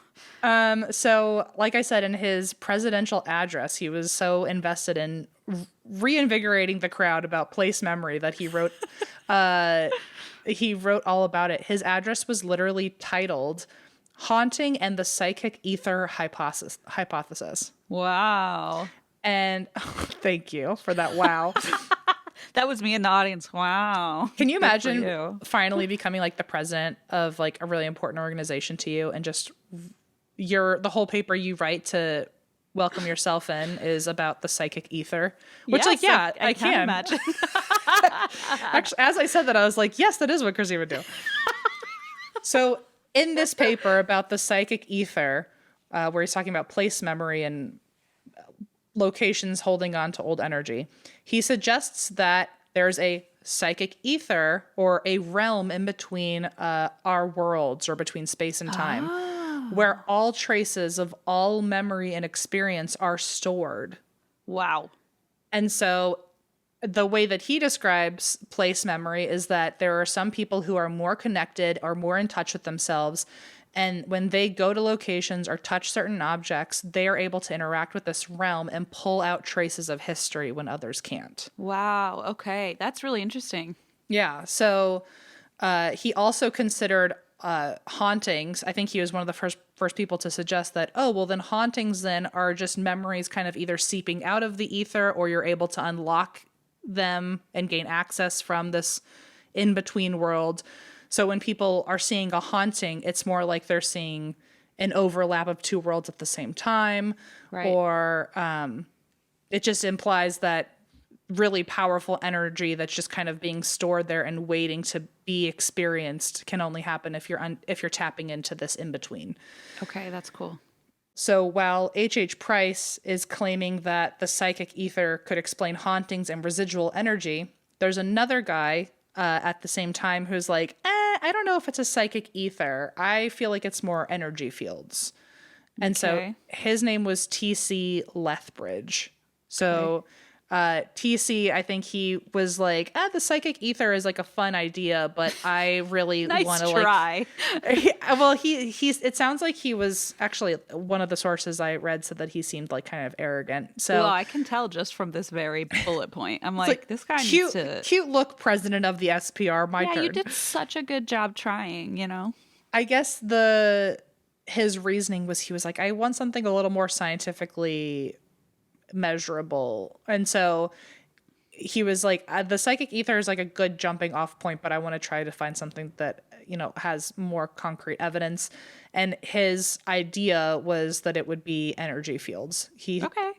So, like I said, in his presidential address, he was so invested in reinvigorating the crowd about place memory that he wrote all about it. His address was literally titled Haunting and the Psychic Ether Hypothesis. Wow. And thank you for that. Wow. That was me in the audience. Wow. Can you imagine finally becoming like the president of like a really important organization to you, and just the whole paper you write to welcome yourself in is about the psychic ether? Which I can imagine. Actually, as I said that, I was like, yes, that is what Chrissy would do. So in this paper about the psychic ether, where he's talking about place memory and locations holding on to old energy, he suggests that there's a psychic ether or a realm in between our worlds, or between space and time, where all traces of all memory and experience are stored. Wow. And so the way that he describes place memory is that there are some people who are more connected or more in touch with themselves, and when they go to locations or touch certain objects, they are able to interact with this realm and pull out traces of history when others can't. Wow. Okay. That's really interesting. Yeah. So he also considered hauntings. I think he was one of the first people to suggest that, oh, well, then hauntings then are just memories kind of either seeping out of the ether, or you're able to unlock them and gain access from this in-between world. So when people are seeing a haunting, it's more like they're seeing an overlap of two worlds at the same time. Right. Or it just implies that really powerful energy that's just kind of being stored there and waiting to be experienced can only happen if you're tapping into this in-between. Okay, that's cool. So while H.H. Price is claiming that the psychic ether could explain hauntings and residual energy, there's another guy at the same time who's like, I don't know if it's a psychic ether. I feel like it's more energy fields. And so his name was T.C. Lethbridge. So TC, I think he was like, the psychic ether is like a fun idea, but I really want to try. Well, it sounds like he was actually, one of the sources I read said that he seemed like kind of arrogant. So well, I can tell just from this very bullet point. I'm like this guy needs to cute look president of the SPR. My turn. You did such a good job trying, you know. I guess the his reasoning was, he was like, I want something a little more scientifically measurable. And so he was like, the psychic ether is like a good jumping off point, but I want to try to find something that, you know, has more concrete evidence. And his idea was that it would be energy fields. Okay.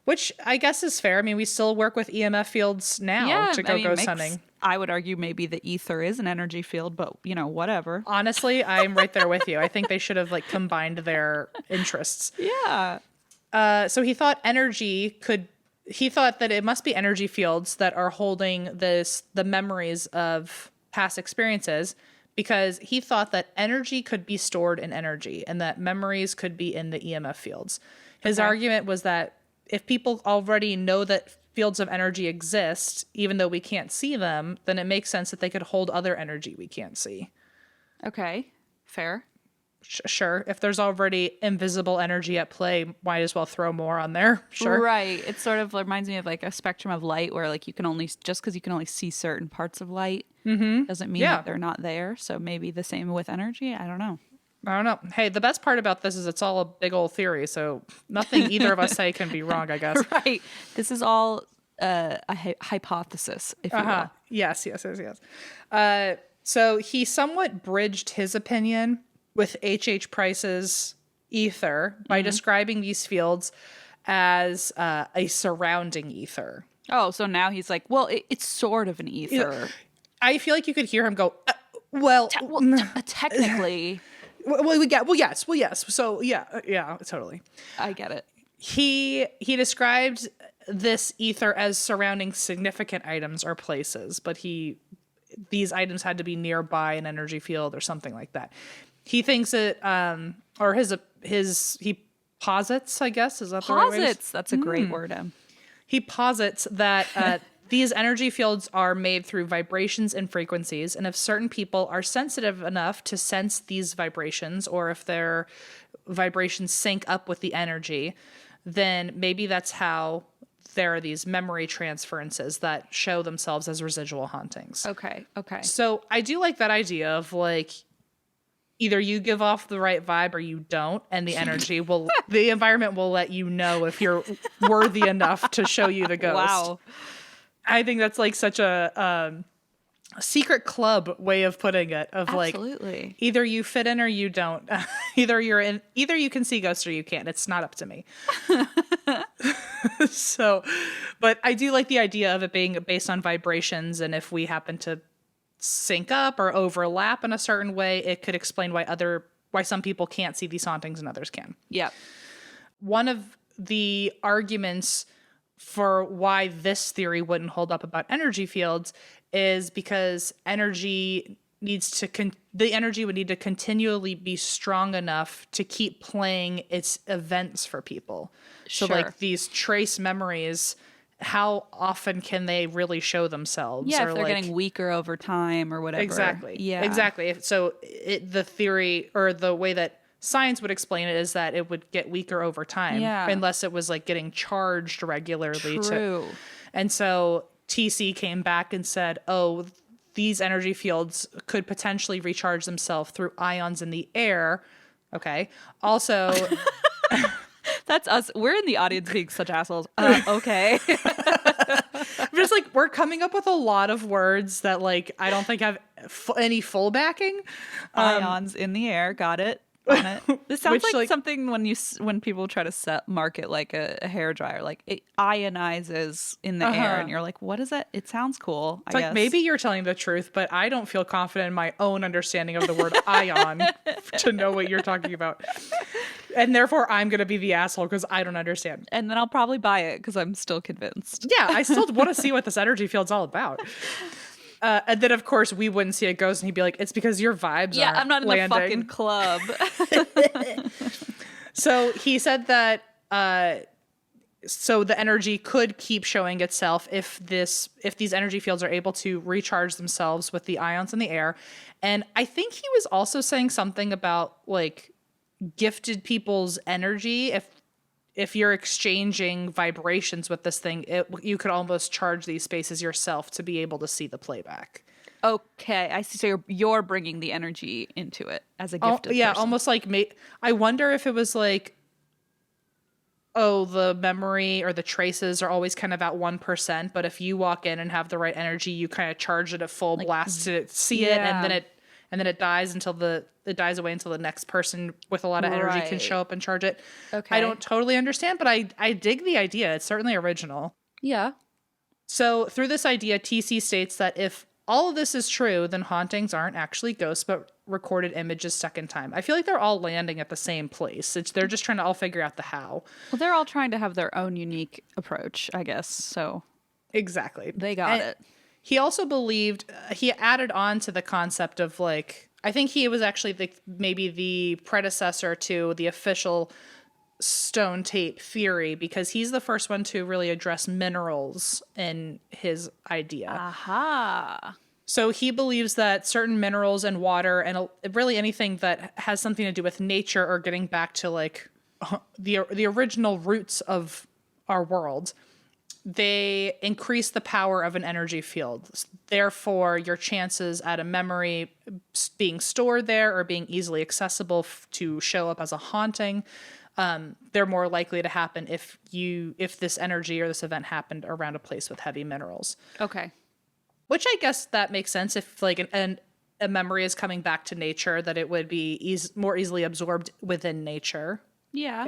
Which I guess is fair. I mean, we still work with EMF fields now to go ghost hunting. I would argue maybe the ether is an energy field, but you know, whatever. Honestly, I'm right there with you. I think they should have like combined their interests. Yeah. So he thought that it must be energy fields that are holding the memories of past experiences, because he thought that energy could be stored in energy and that memories could be in the EMF fields. His argument was that if people already know that fields of energy exist, even though we can't see them, then it makes sense that they could hold other energy we can't see. Okay. Fair. Sure. If there's already invisible energy at play, might as well throw more on there. Sure. Right. It sort of reminds me of like a spectrum of light where like you can only, just because you can only see certain parts of light doesn't mean that they're not there. So maybe the same with energy. I don't know. Hey, the best part about this is it's all a big old theory, so nothing either of us say can be wrong, I guess. Right. This is all a hypothesis, if you will. Yes. So he somewhat bridged his opinion with H.H. Price's ether by describing these fields as a surrounding ether. Oh, so now he's like, well, it's sort of an ether. I feel like you could hear him go, technically. Yes. So yeah, totally. I get it. He described this ether as surrounding significant items or places, but these items had to be nearby an energy field or something like that. He thinks it, or he posits, I guess, is that the right way? Posits. That's a great word. He posits that these energy fields are made through vibrations and frequencies, and if certain people are sensitive enough to sense these vibrations, or if their vibrations sync up with the energy, then maybe that's how there are these memory transferences that show themselves as residual hauntings. Okay. So I do like that idea of like, either you give off the right vibe or you don't, and the the environment will let you know if you're worthy enough to show you the ghost. Wow. I think that's like such a secret club way of putting it, of Absolutely. Like, either you fit in or you don't. either you can see ghosts or you can't. It's not up to me. So, but I do like the idea of it being based on vibrations, and if we happen to sync up or overlap in a certain way, it could explain why some people can't see these hauntings and others can. Yeah. One of the arguments for why this theory wouldn't hold up about energy fields is because the energy would need to continually be strong enough to keep playing its events for people. Sure. So like these trace memories, how often can they really show themselves? Yeah, or if they're like, getting weaker over time or whatever. Exactly. Yeah. Exactly. So the theory, or the way that science would explain it, is that it would get weaker over time, unless it was like getting charged regularly. True. And so TC came back and said, oh, these energy fields could potentially recharge themselves through ions in the air. Okay. Also... That's us. We're in the audience being such assholes. Okay. I'm just like, we're coming up with a lot of words that like I don't think have any full backing. Ions in the air. Got it. On it. This sounds like something when people try to market like a hairdryer, like it ionizes in the air, and you're like, what is that? It sounds cool. It's like, maybe you're telling the truth, but I don't feel confident in my own understanding of the word ion to know what you're talking about. And therefore, I'm going to be the asshole because I don't understand. And then I'll probably buy it because I'm still convinced. Yeah, I still want to see what this energy field's all about. And then, of course, we wouldn't see it ghost, and he'd be like, it's because your vibes aren't I'm not in landing. the fucking club. So he said that so the energy could keep showing itself if these energy fields are able to recharge themselves with the ions in the air. And I think he was also saying something about like gifted people's energy. If you're exchanging vibrations with this thing, you could almost charge these spaces yourself to be able to see the playback. Okay, I see. So you're bringing the energy into it as a gifted Yeah, person. almost like I wonder if it was like, oh, the memory or the traces are always kind of at 1%, but if you walk in and have the right energy, you kind of charge it at full blast to see it, and yeah. then it dies it dies away until the next person with a lot of energy can Right. show up and charge it. Okay. I don't totally understand, but I dig the idea. It's certainly original. Yeah. So through this idea, TC states that if all of this is true, then hauntings aren't actually ghosts, but recorded images stuck in time. I feel like they're all landing at the same place. They're just trying to all figure out the how. Well, they're all trying to have their own unique approach, I guess. So Exactly. they got it. He also believed, he added on to the concept of like, I think he was actually maybe the predecessor to the official stone tape theory, because he's the first one to really address minerals in his idea. Aha. So he believes that certain minerals and water and really anything that has something to do with nature or getting back to like the original roots of our world, they increase the power of an energy field. Therefore, your chances at a memory being stored there or being easily accessible to show up as a haunting, they're more likely to happen if this energy or this event happened around a place with heavy minerals. Okay. Which I guess that makes sense if like a memory is coming back to nature, that it would be more easily absorbed within nature. Yeah.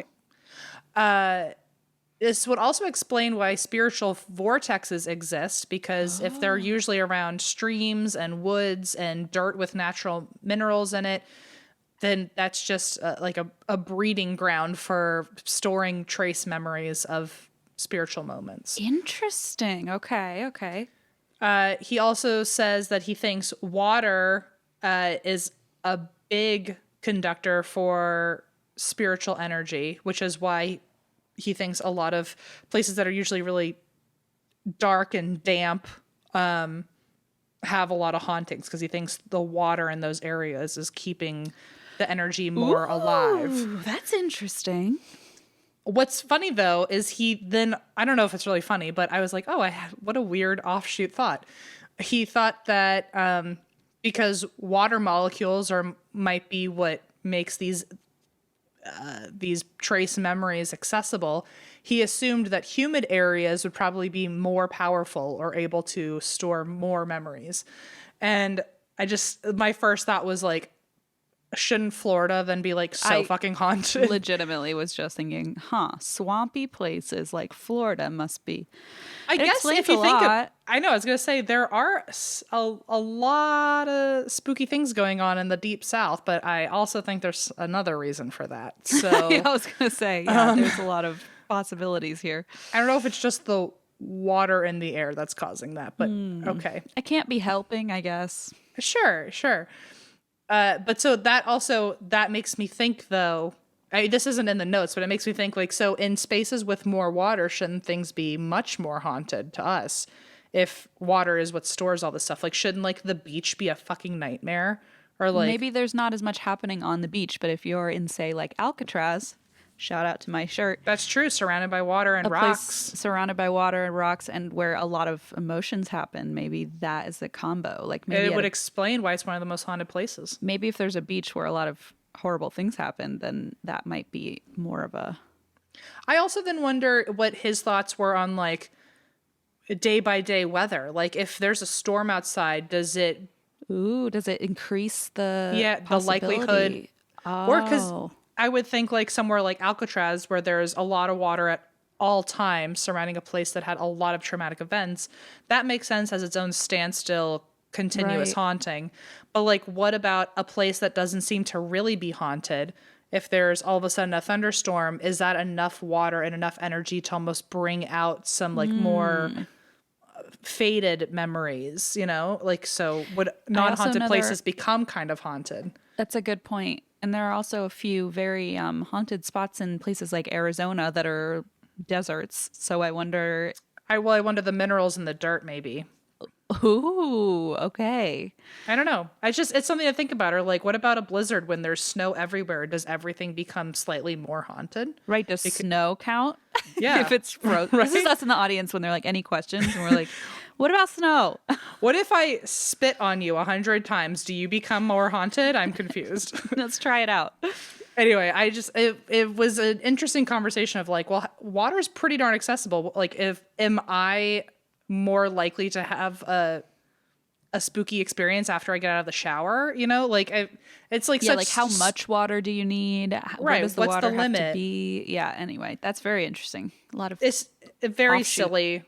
This would also explain why spiritual vortexes exist, because if they're usually around streams and woods and dirt with natural minerals in it, then that's just like a breeding ground for storing trace memories of spiritual moments. Interesting. Okay. Okay. He also says that he thinks water is a big conductor for spiritual energy, which is why he thinks a lot of places that are usually really dark and damp have a lot of hauntings, because he thinks the water in those areas is keeping the energy more alive. That's interesting. What's funny though is I don't know if it's really funny, but I was like, oh, what a weird offshoot thought. He thought that because water molecules might be what makes these trace memories accessible, he assumed that humid areas would probably be more powerful or able to store more memories. And my first thought was like, shouldn't Florida then be like fucking haunted? Legitimately was just thinking, swampy places like Florida must be. I guess if you think I know, I was going to say there are a lot of spooky things going on in the deep south, but I also think there's another reason for that. So Yeah, I was going to say, there's a lot of possibilities here. I don't know if it's just the water in the air that's causing that, but okay. I can't be helping, I guess. Sure. But so that makes me think though, this isn't in the notes, but it makes me think like, so in spaces with more water, shouldn't things be much more haunted to us if water is what stores all this stuff? Like, shouldn't like the beach be a fucking nightmare? Or like, maybe there's not as much happening on the beach, but if you're in, say, like Alcatraz, shout out to my shirt. That's true. Surrounded by water and rocks. Surrounded by water and rocks, and where a lot of emotions happen. Maybe that is the combo. Like maybe it would explain why it's one of the most haunted places. Maybe if there's a beach where a lot of horrible things happen, then that might be more of a. I also then wonder what his thoughts were on like day by day weather. Like if there's a storm outside, does it increase the the likelihood? Or because I would think like somewhere like Alcatraz, where there's a lot of water at all times surrounding a place that had a lot of traumatic events, that makes sense as its own standstill, continuous haunting. But like, what about a place that doesn't seem to really be haunted? If there's all of a sudden a thunderstorm, is that enough water and enough energy to almost bring out some like more faded memories, you know? Like, so would non-haunted places become kind of haunted? That's a good point. And there are also a few very haunted spots in places like Arizona that are deserts. So I wonder. I wonder the minerals in the dirt, maybe. Ooh, okay. I don't know. It's something to think about. Or like, what about a blizzard when there's snow everywhere? Does everything become slightly more haunted? Right. Does snow count? Yeah. If it's frozen. Right? This is us in the audience when they're like, any questions? And we're like, What about snow? What if I spit on you 100 times? Do you become more haunted? I'm confused. Let's try it out. Anyway, it was an interesting conversation of like, well, water's pretty darn accessible. Like, am I more likely to have a spooky experience after I get out of the shower? You know, like it's like Yeah, like how much water do you need? Right. Where does the What's water the have limit? to be? Yeah. Anyway, that's very interesting. A lot of It's very offshoot.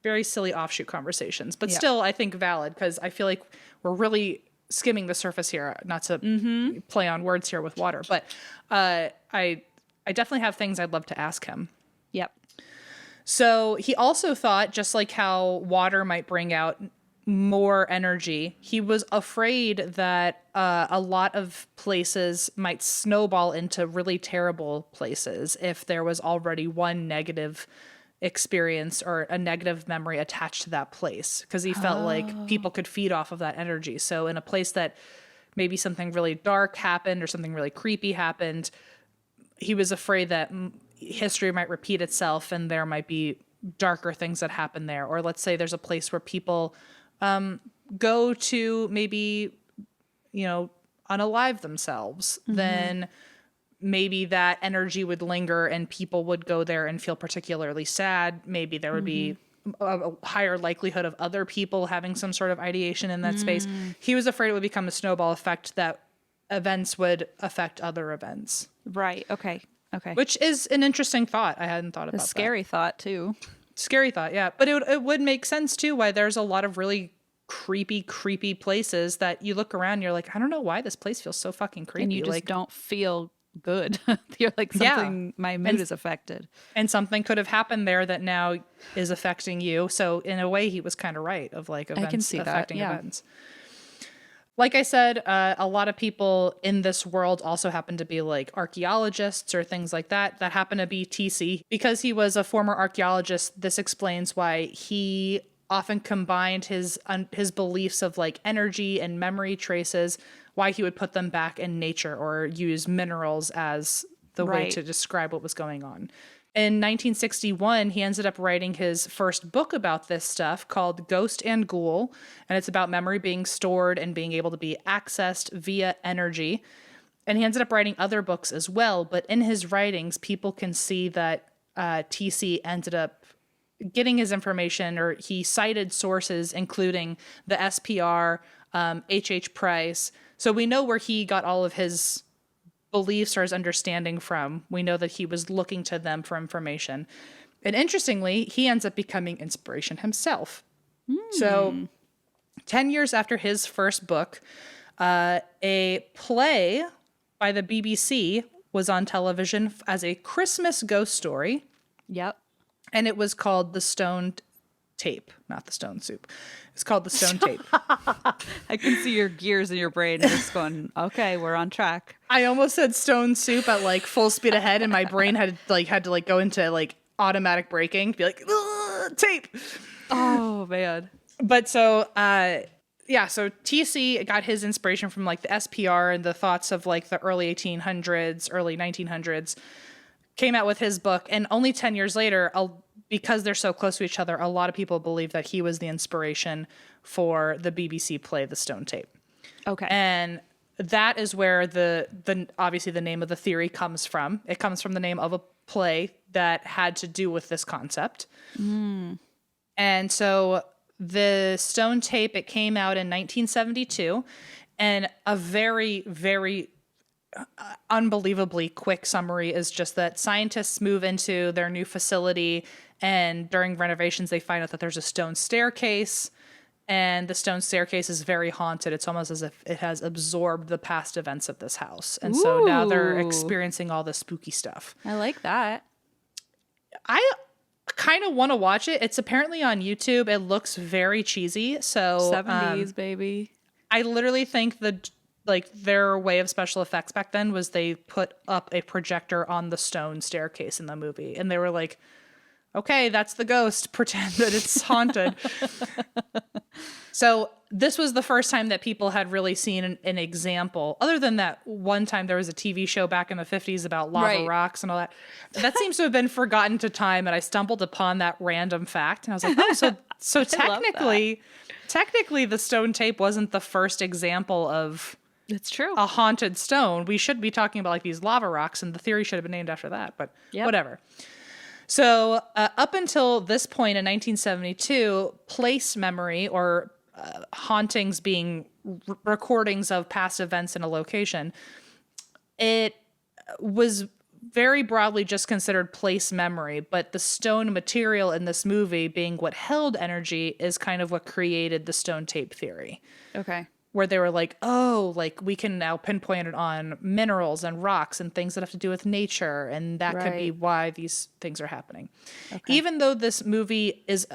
very silly offshoot conversations, but Yeah. still, I think valid because I feel like we're really skimming the surface here. Not to play on words here with water, but I definitely have things I'd love to ask him. Yep. So he also thought, just like how water might bring out more energy, he was afraid that a lot of places might snowball into really terrible places if there was already one negative experience or a negative memory attached to that place, because he felt like people could feed off of that energy. So in a place that maybe something really dark happened or something really creepy happened, he was afraid that history might repeat itself and there might be darker things that happen there. Or let's say there's a place where people go to maybe, unalive themselves, then maybe that energy would linger and people would go there and feel particularly sad. Maybe there would be a higher likelihood of other people having some sort of ideation in that space. He was afraid it would become a snowball effect, that events would affect other events. Right. Okay. Which is an interesting thought. I hadn't thought about A scary thought too. Scary thought, yeah. But it would make sense too why there's a lot of really creepy places that you look around and you're like, I don't know why this place feels so fucking creepy. And you just don't feel good. You're like, my mood is affected. And something could have happened there that now is affecting you. So in a way, he was kind of right of like events I can see affecting that, yeah. events. Like I said, a lot of people in this world also happen to be like archaeologists or things like that happen to be TC. Because he was a former archaeologist, this explains why he often combined his beliefs of like energy and memory traces, why he would put them back in nature or use minerals as the way to describe what was going on. In 1961, he ended up writing his first book about this stuff called Ghost and Ghoul, and it's about memory being stored and being able to be accessed via energy. And he ended up writing other books as well, but in his writings, people can see that TC ended up getting his information, or he cited sources including the SPR, H.H. Price. So we know where he got all of his beliefs or his understanding from. We know that he was looking to them for information. And interestingly, he ends up becoming inspiration himself. So 10 years after his first book, a play by the BBC was on television as a Christmas ghost story. Yep. And it was called The Stone Tape, not The Stone Soup. It's called The Stone Tape. I can see your gears in your brain just going, okay, we're on track. I almost said Stone Soup at like full speed ahead, and my brain had to go into like automatic braking, be like, tape. Oh man. But so so TC got his inspiration from like the SPR and the thoughts of like the early 1800s, early 1900s, came out with his book. And only 10 years later, because they're so close to each other, a lot of people believe that he was the inspiration for the BBC play, The Stone Tape. Okay. And that is where the obviously the name of the theory comes from. It comes from the name of a play that had to do with this concept. And so the Stone Tape, it came out in 1972, and a very, very unbelievably quick summary is just that scientists move into their new facility, and during renovations they find out that there's a stone staircase, and the stone staircase is very haunted. It's almost as if it has absorbed the past events of this house. And so now they're experiencing all this spooky stuff. I like that. I kind of want to watch it. It's apparently on YouTube. It looks very cheesy. So 70s, baby. I literally think their way of special effects back then was they put up a projector on the stone staircase in the movie, and they were like, okay, that's the ghost, pretend that it's haunted. So this was the first time that people had really seen an example, other than that one time there was a TV show back in the 50s about lava rocks and all that. That seems to have been forgotten to time, and I stumbled upon that random fact, and I was like, oh, so So love technically the stone tape wasn't the first example of It's true. a haunted stone. We should be talking about like these lava rocks, and the theory should have been named after that, but whatever. So up until this point in 1972, place memory, or hauntings being recordings of past events in a location, it was very broadly just considered place memory, but the stone material in this movie being what held energy is kind of what created the stone tape theory. Okay. Where they were like, oh, like we can now pinpoint it on minerals and rocks and things that have to do with nature, and that could be why these things are happening. Okay. Even though this movie is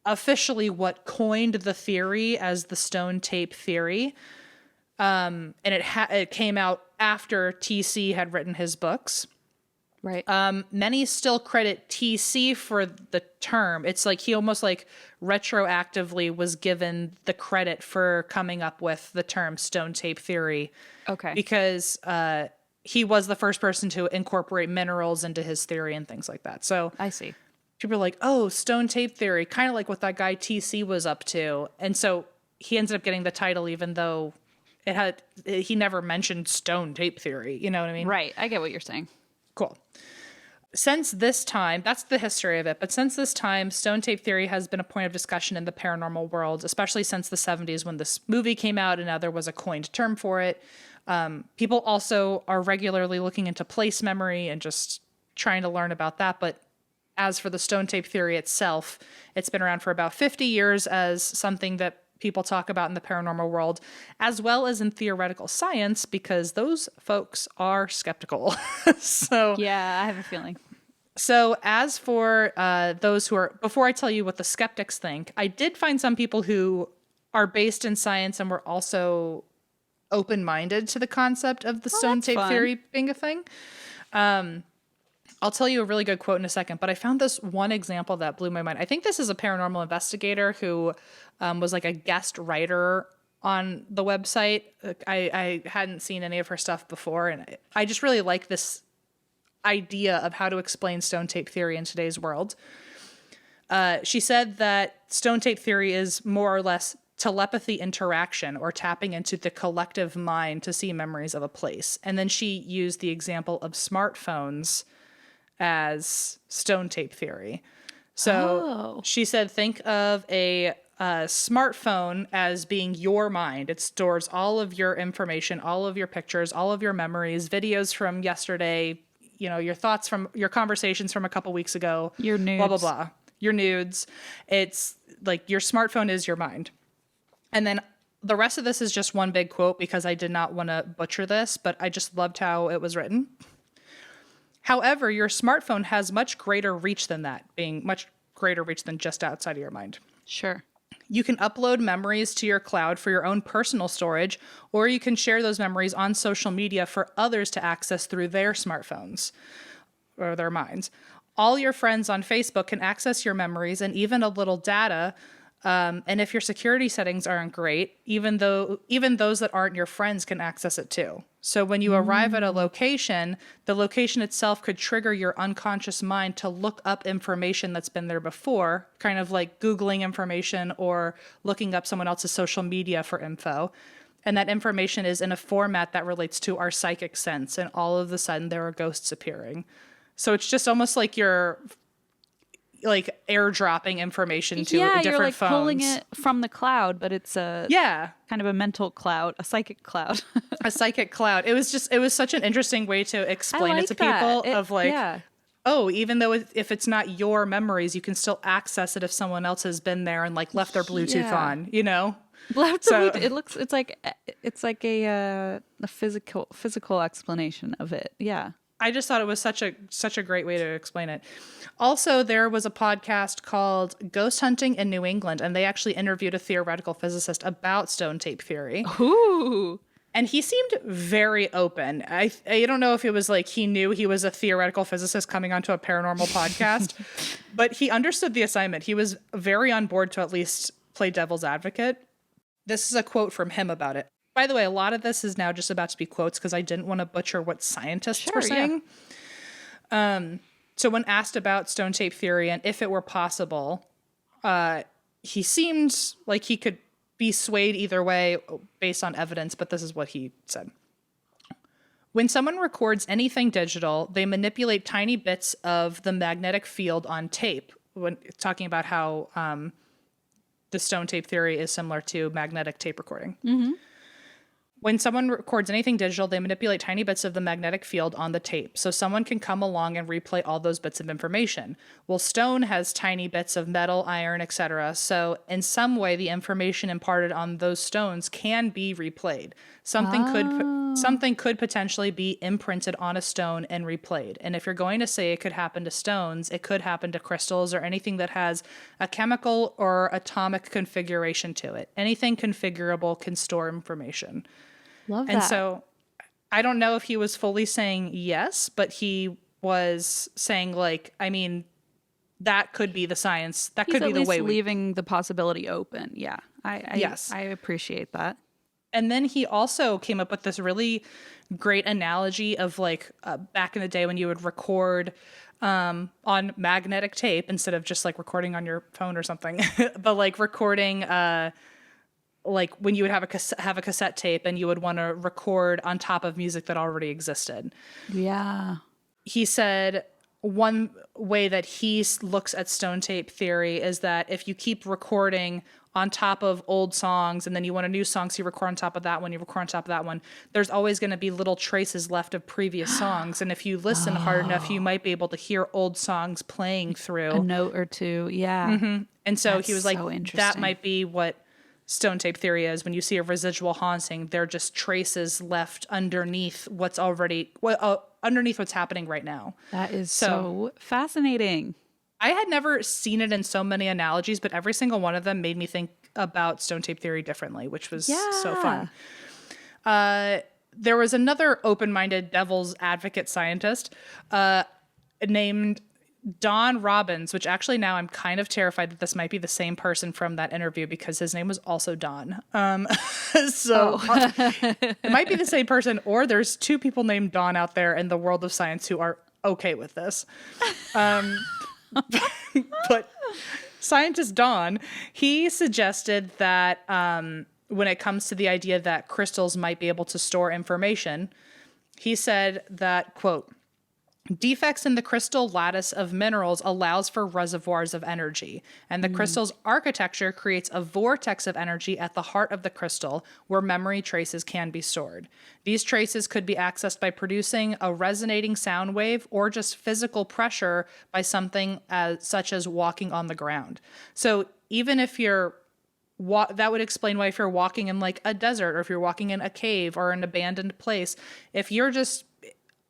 officially what coined the theory as the stone tape theory, and it came out after TC had written his books. Right. Many still credit TC for the term. It's like he almost like retroactively was given the credit for coming up with the term stone tape theory. Okay. Because he was the first person to incorporate minerals into his theory and things like that. So I see. People are like, oh, stone tape theory, kind of like what that guy TC was up to. And so he ended up getting the title even though he never mentioned stone tape theory. You know what I mean? Right. I get what you're saying. Cool. Since this time, that's the history of it, but since this time, stone tape theory has been a point of discussion in the paranormal world, especially since the 70s when this movie came out and now there was a coined term for it. People also are regularly looking into place memory and just trying to learn about that. But as for the stone tape theory itself, it's been around for about 50 years as something that people talk about in the paranormal world, as well as in theoretical science, because those folks are skeptical. So yeah, I have a feeling. So as for those who are, before I tell you what the skeptics think, I did find some people who are based in science and were also open-minded to the concept of the stone tape theory being a thing. I'll tell you a really good quote in a second, but I found this one example that blew my mind. I think this is a paranormal investigator who was like a guest writer on the website. I hadn't seen any of her stuff before, and I just really like this idea of how to explain stone tape theory in today's world. She said that stone tape theory is more or less telepathy interaction, or tapping into the collective mind to see memories of a place. And then she used the example of smartphones as stone tape theory. So she said, think of a smartphone as being your mind. It stores all of your information, all of your pictures, all of your memories, videos from yesterday, you know, your thoughts from your conversations from a couple weeks ago, your nudes, blah, blah, blah, your nudes. It's like your smartphone is your mind. And then the rest of this is just one big quote because I did not want to butcher this, but I just loved how it was written. However, your smartphone has much greater reach than that, being much greater reach than just outside of your mind. Sure. You can upload memories to your cloud for your own personal storage, or you can share those memories on social media for others to access through their smartphones or their minds. All your friends on Facebook can access your memories and even a little data. And if your security settings aren't great, even those that aren't your friends can access it too. So when you arrive at a location, the location itself could trigger your unconscious mind to look up information that's been there before, kind of like Googling information or looking up someone else's social media for info. And that information is in a format that relates to our psychic sense. And all of a sudden there are ghosts appearing. So it's just almost like you're like airdropping information to different you're like phones. Pulling it from the cloud, but it's a kind of a mental cloud, a psychic cloud. A psychic cloud. It was such an interesting way to explain it to people oh, even though if it's not your memories, you can still access it if someone else has been there and like left their Bluetooth on, you know? It's like a physical explanation of it. Yeah. I just thought it was such a great way to explain it. Also, there was a podcast called Ghost Hunting in New England, and they actually interviewed a theoretical physicist about stone tape theory. Ooh. And he seemed very open. I don't know if it was like he knew he was a theoretical physicist coming onto a paranormal podcast, but he understood the assignment. He was very on board to at least play devil's advocate. This is a quote from him about it. By the way, a lot of this is now just about to be quotes because I didn't want to butcher what scientists were saying. Yeah. So when asked about stone tape theory and if it were possible, he seemed like he could be swayed either way based on evidence, but this is what he said. When someone records anything digital, they manipulate tiny bits of the magnetic field on tape. When talking about how the stone tape theory is similar to magnetic tape recording. Mm-hmm. When someone records anything digital, they manipulate tiny bits of the magnetic field on the tape. So someone can come along and replay all those bits of information. Well, stone has tiny bits of metal, iron, etc. So in some way, the information imparted on those stones can be replayed. Something could potentially be imprinted on a stone and replayed. And if you're going to say it could happen to stones, it could happen to crystals or anything that has a chemical or atomic configuration to it. Anything configurable can store information. Love that. And so I don't know if he was fully saying yes, but he was saying, like, I mean, that could be the science. That He's could be at the least way leaving the possibility open. Yeah. Yes. I appreciate that. And then he also came up with this really great analogy of like back in the day when you would record on magnetic tape instead of just like recording on your phone or something, but like recording like when you would have a cassette tape and you would want to record on top of music that already existed. Yeah. He said one way that he looks at stone tape theory is that if you keep recording on top of old songs and then you want a new song, so you record on top of that one, you record on top of that one, there's always going to be little traces left of previous songs. And if you listen hard enough, you might be able to hear old songs playing through. A note or two. Yeah. Mm-hmm. And so That's he was like, so interesting. that might be what stone tape theory is. When you see a residual haunting, they're just traces left underneath what's underneath what's happening right now. That is so fascinating. I had never seen it in so many analogies, but every single one of them made me think about stone tape theory differently, which was so fun. There was another open-minded devil's advocate scientist named Don Robbins, which actually now I'm kind of terrified that this might be the same person from that interview because his name was also Don. It might be the same person, or there's two people named Don out there in the world of science who are okay with this. But scientist Don, he suggested that when it comes to the idea that crystals might be able to store information, he said that, quote, defects in the crystal lattice of minerals allows for reservoirs of energy, and the crystal's architecture creates a vortex of energy at the heart of the crystal where memory traces can be stored. These traces could be accessed by producing a resonating sound wave or just physical pressure by something such as walking on the ground. So even if you're that would explain why if you're walking in like a desert or if you're walking in a cave or an abandoned place, if you're just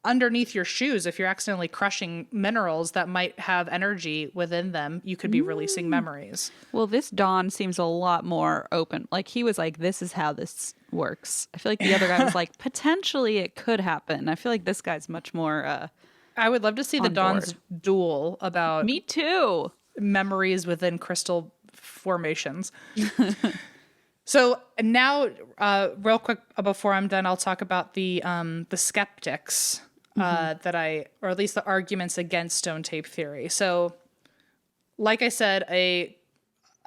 underneath your shoes, if you're accidentally crushing minerals that might have energy within them, you could be releasing memories. Well, this Don seems a lot more open. Like he was like, this is how this works. I feel like the other guy was like, potentially it could happen. I feel like this guy's much more I would love to see the Don's duel about me too. Memories within crystal formations. So now, real quick before I'm done, I'll talk about the skeptics or at least the arguments against stone tape theory. So, like I said,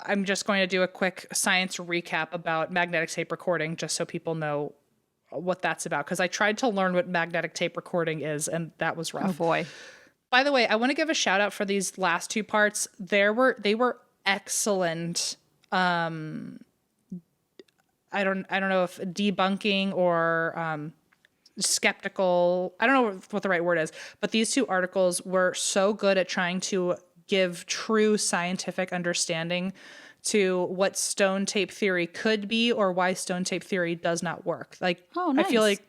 I'm just going to do a quick science recap about magnetic tape recording, just so people know what that's about. Because I tried to learn what magnetic tape recording is, and that was rough. Oh boy! By the way, I want to give a shout out for these last two parts. They were excellent. I don't know if debunking or skeptical, I don't know what the right word is, but these two articles were so good at trying to give true scientific understanding to what stone tape theory could be or why stone tape theory does not work. Like, oh, nice. I feel like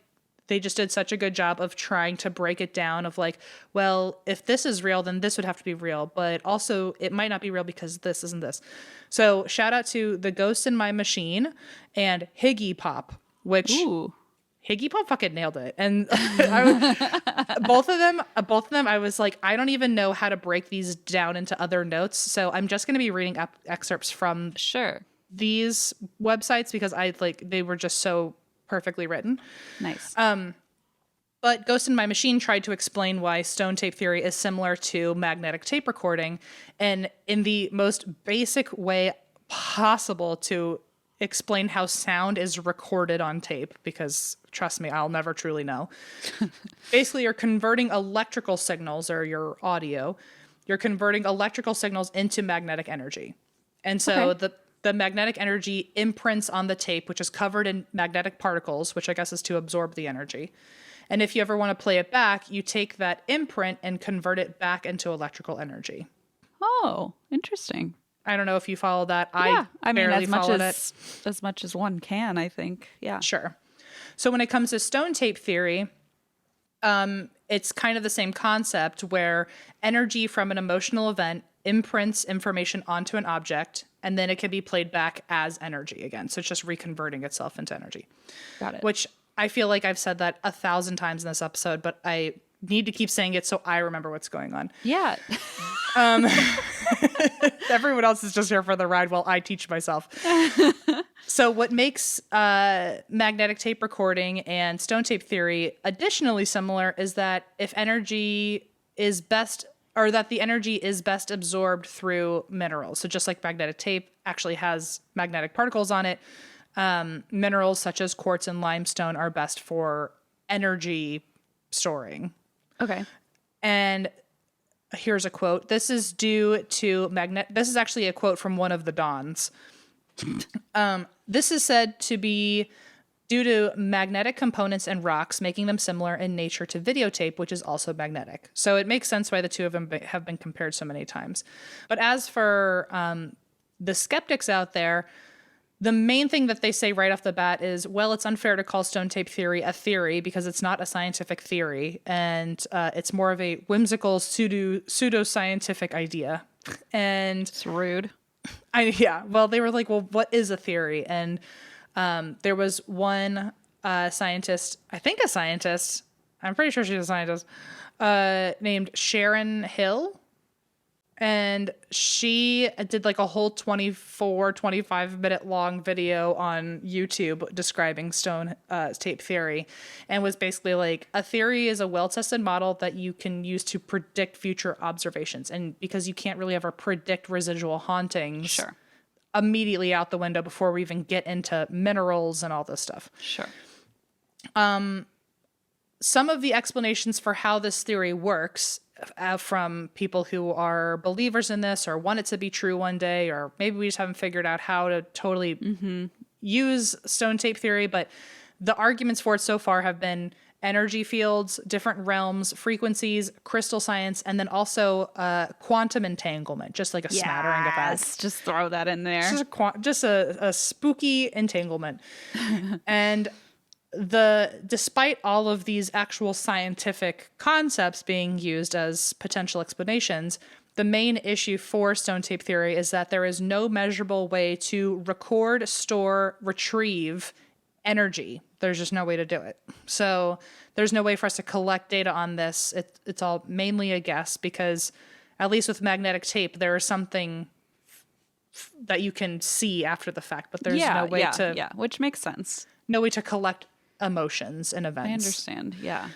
they just did such a good job of trying to break it down of like, well, if this is real, then this would have to be real, but also it might not be real because this isn't this. So shout out to The Ghost in My Machine and Higgy Pop, which Higgy Pop fucking nailed it. And both of them, I was like, I don't even know how to break these down into other notes. So I'm just going to be reading excerpts from these websites because they were just so perfectly written. Nice. But Ghost in My Machine tried to explain why stone tape theory is similar to magnetic tape recording, and in the most basic way possible to explain how sound is recorded on tape, because trust me, I'll never truly know. Basically, you're converting electrical signals, or your audio, you're converting electrical signals into magnetic energy. And so the magnetic energy imprints on the tape, which is covered in magnetic particles, which I guess is to absorb the energy. And if you ever want to play it back, you take that imprint and convert it back into electrical energy. Oh, interesting. I don't know if you follow that. Yeah, I mean, barely followed as much as one can, I think. Yeah. Sure. So when it comes to stone tape theory, it's kind of the same concept where energy from an emotional event imprints information onto an object, and then it can be played back as energy again. So it's just reconverting itself into energy. Got it. Which I feel like I've said that 1,000 times in this episode, but I need to keep saying it so I remember what's going on. Yeah. Everyone else is just here for the ride while I teach myself. So what makes magnetic tape recording and stone tape theory additionally similar is that if energy is best, or that the energy is best absorbed through minerals. So just like magnetic tape actually has magnetic particles on it, minerals such as quartz and limestone are best for energy storing. Okay. And here's a quote. This is due to This is actually a quote from one of the Dons. This is said to be due to magnetic components and rocks, making them similar in nature to videotape, which is also magnetic. So it makes sense why the two of them have been compared so many times. But as for the skeptics out there, the main thing that they say right off the bat is, well, it's unfair to call stone tape theory a theory because it's not a scientific theory, and it's more of a whimsical pseudo-scientific idea. And it's rude. Well, they were like, well, what is a theory? And there was one scientist, I'm pretty sure she's a scientist, named Sharon Hill. And she did like a whole 25 minute long video on YouTube describing stone tape theory, and was basically like, a theory is a well-tested model that you can use to predict future observations. And because you can't really ever predict residual hauntings immediately out the window before we even get into minerals and all this stuff. Sure. Some of the explanations for how this theory works from people who are believers in this or want it to be true one day, or maybe we just haven't figured out how to totally use stone tape theory, but the arguments for it so far have been energy fields, different realms, frequencies, crystal science, and then also quantum entanglement, just like a smattering of that. Just throw that in there. Just a spooky entanglement. And despite all of these actual scientific concepts being used as potential explanations, the main issue for stone tape theory is that there is no measurable way to record, store, retrieve energy. There's just no way to do it. So there's no way for us to collect data on this. It's all mainly a guess, because at least with magnetic tape, there is something that you can see after the fact, but there's no way to... which makes sense. No way to collect emotions and events. I understand, yeah.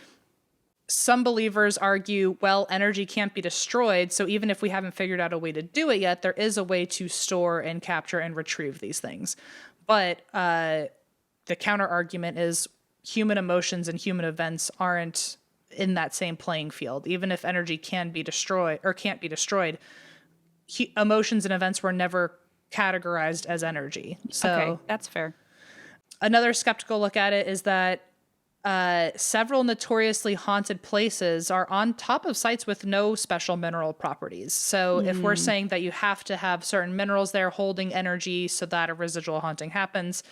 Some believers argue, well, energy can't be destroyed, so even if we haven't figured out a way to do it yet, there is a way to store and capture and retrieve these things. But the counter argument is human emotions and human events aren't in that same playing field. Even if energy can be destroyed or can't be destroyed, emotions and events were never categorized as energy. So okay, that's fair. Another skeptical look at it is that several notoriously haunted places are on top of sites with no special mineral properties. So if we're saying that you have to have certain minerals there holding energy so that a residual haunting happens,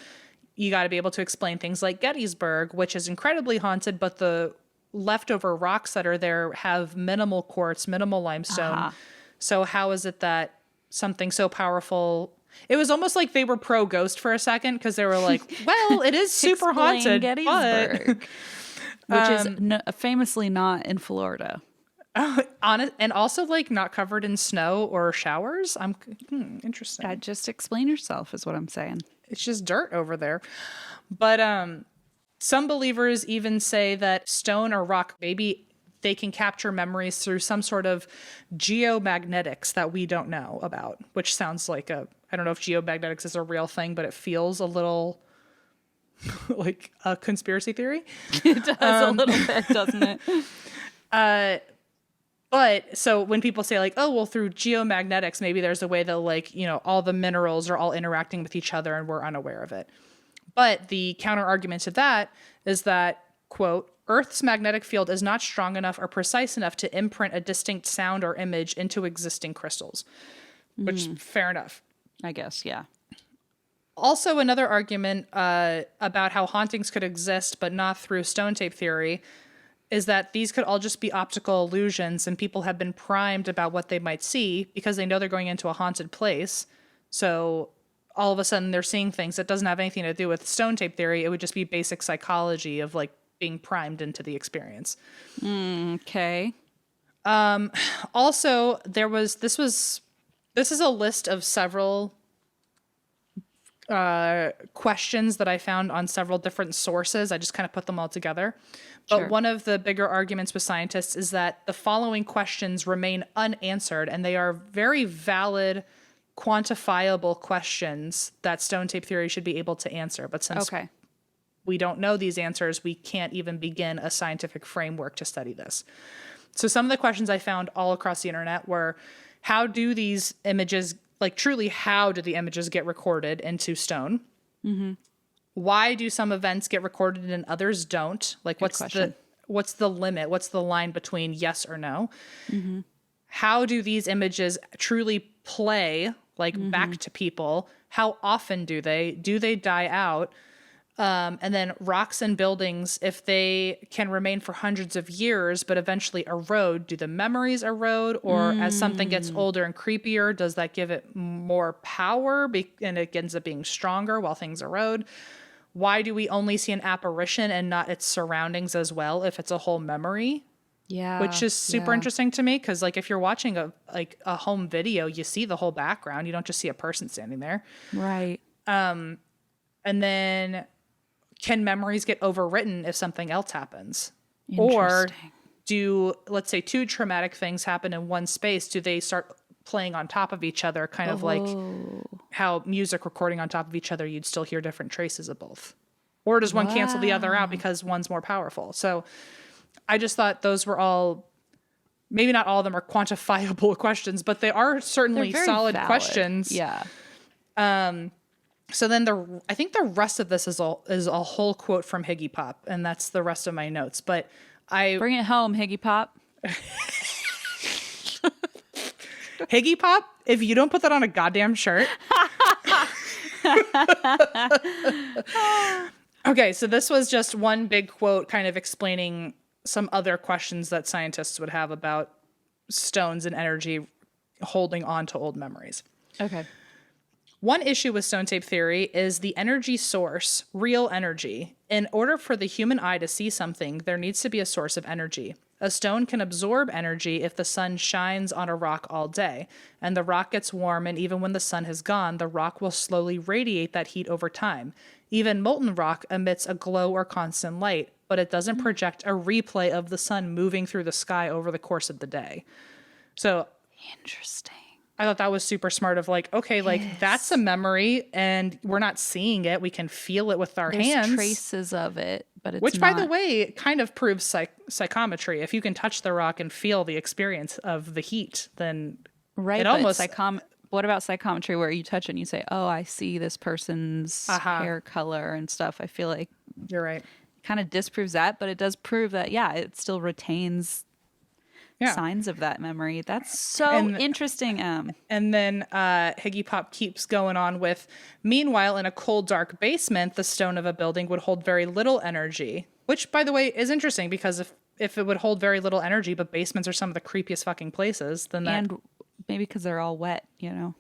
you got to be able to explain things like Gettysburg, which is incredibly haunted, but the leftover rocks that are there have minimal quartz, minimal limestone. So how is it that something so powerful... It was almost like they were pro ghost for a second, because they were like, well, it is super haunted, Gettysburg, which is famously not in Florida. And also like not covered in snow or showers. Interesting. Just explain yourself is what I'm saying. It's just dirt over there. But Some believers even say that stone or rock, maybe they can capture memories through some sort of geomagnetics that we don't know about, which sounds like I don't know if geomagnetics is a real thing, but it feels a little like a conspiracy theory. It does a little bit, doesn't it? But so when people say like, oh, well, through geomagnetics, maybe there's a way that like, all the minerals are all interacting with each other and we're unaware of it. But the counter argument to that is that, quote, Earth's magnetic field is not strong enough or precise enough to imprint a distinct sound or image into existing crystals, which fair enough. I guess, yeah. Also, another argument about how hauntings could exist, but not through stone tape theory, is that these could all just be optical illusions and people have been primed about what they might see because they know they're going into a haunted place. So all of a sudden they're seeing things that doesn't have anything to do with stone tape theory. It would just be basic psychology of like being primed into the experience. Okay. Also, this is a list of several questions that I found on several different sources. I just kind of put them all together. But Sure. one of the bigger arguments with scientists is that the following questions remain unanswered, and they are very valid, quantifiable questions that stone tape theory should be able to answer. But since we don't know these answers, we can't even begin a scientific framework to study this. So some of the questions I found all across the internet were, how do these images, like truly, how do the images get recorded into stone? Mm-hmm. Why do some events get recorded and others don't? Like, what's the limit? What's the line between yes or no? Mm-hmm. How do these images truly play, like back to people? How often do they? Do they die out? And then rocks and buildings, if they can remain for hundreds of years but eventually erode, do the memories erode? Or as something gets older and creepier, does that give it more power and it ends up being stronger while things erode? Why do we only see an apparition and not its surroundings as well if it's a whole memory? Yeah. Which is super interesting to me because like if you're watching a home video, you see the whole background. You don't just see a person standing there. Right. And then can memories get overwritten if something else happens? Or do, let's say, two traumatic things happen in one space, do they start playing on top of each other, kind of like how music recording on top of each other, you'd still hear different traces of both? Or does one cancel the other out because one's more powerful? So I just thought those were all, maybe not all of them are quantifiable questions, but they are certainly solid questions. Yeah. So then I think the rest of this is a whole quote from Higgy Pop, and that's the rest of my notes. But Bring it home, Higgy Pop. Higgy Pop, if you don't put that on a goddamn shirt. Okay, so this was just one big quote kind of explaining some other questions that scientists would have about stones and energy holding on to old memories. Okay. One issue with stone tape theory is the energy source, real energy. In order for the human eye to see something, there needs to be a source of energy. A stone can absorb energy if the sun shines on a rock all day, and the rock gets warm, and even when the sun has gone, the rock will slowly radiate that heat over time. Even molten rock emits a glow or constant light, but it doesn't project a replay of the sun moving through the sky over the course of the day. So Interesting. I thought that was super smart of like, okay, like that's a memory and we're not seeing it. We can feel it with our hands. Traces of it, but it's Which, not. by the way, kind of proves psychometry. If you can touch the rock and feel the experience of the heat, then right, it almost... what about psychometry where you touch it and you say, oh, I see this person's hair color and stuff? I feel like you're right. Kind of disproves that, but it does prove that, yeah, it still retains signs of that memory. That's so interesting. And then Higgy Pop keeps going on with, meanwhile, in a cold, dark basement, the stone of a building would hold very little energy, which, by the way, is interesting because if it would hold very little energy, but basements are some of the creepiest fucking places, then that... And maybe because they're all wet, you know?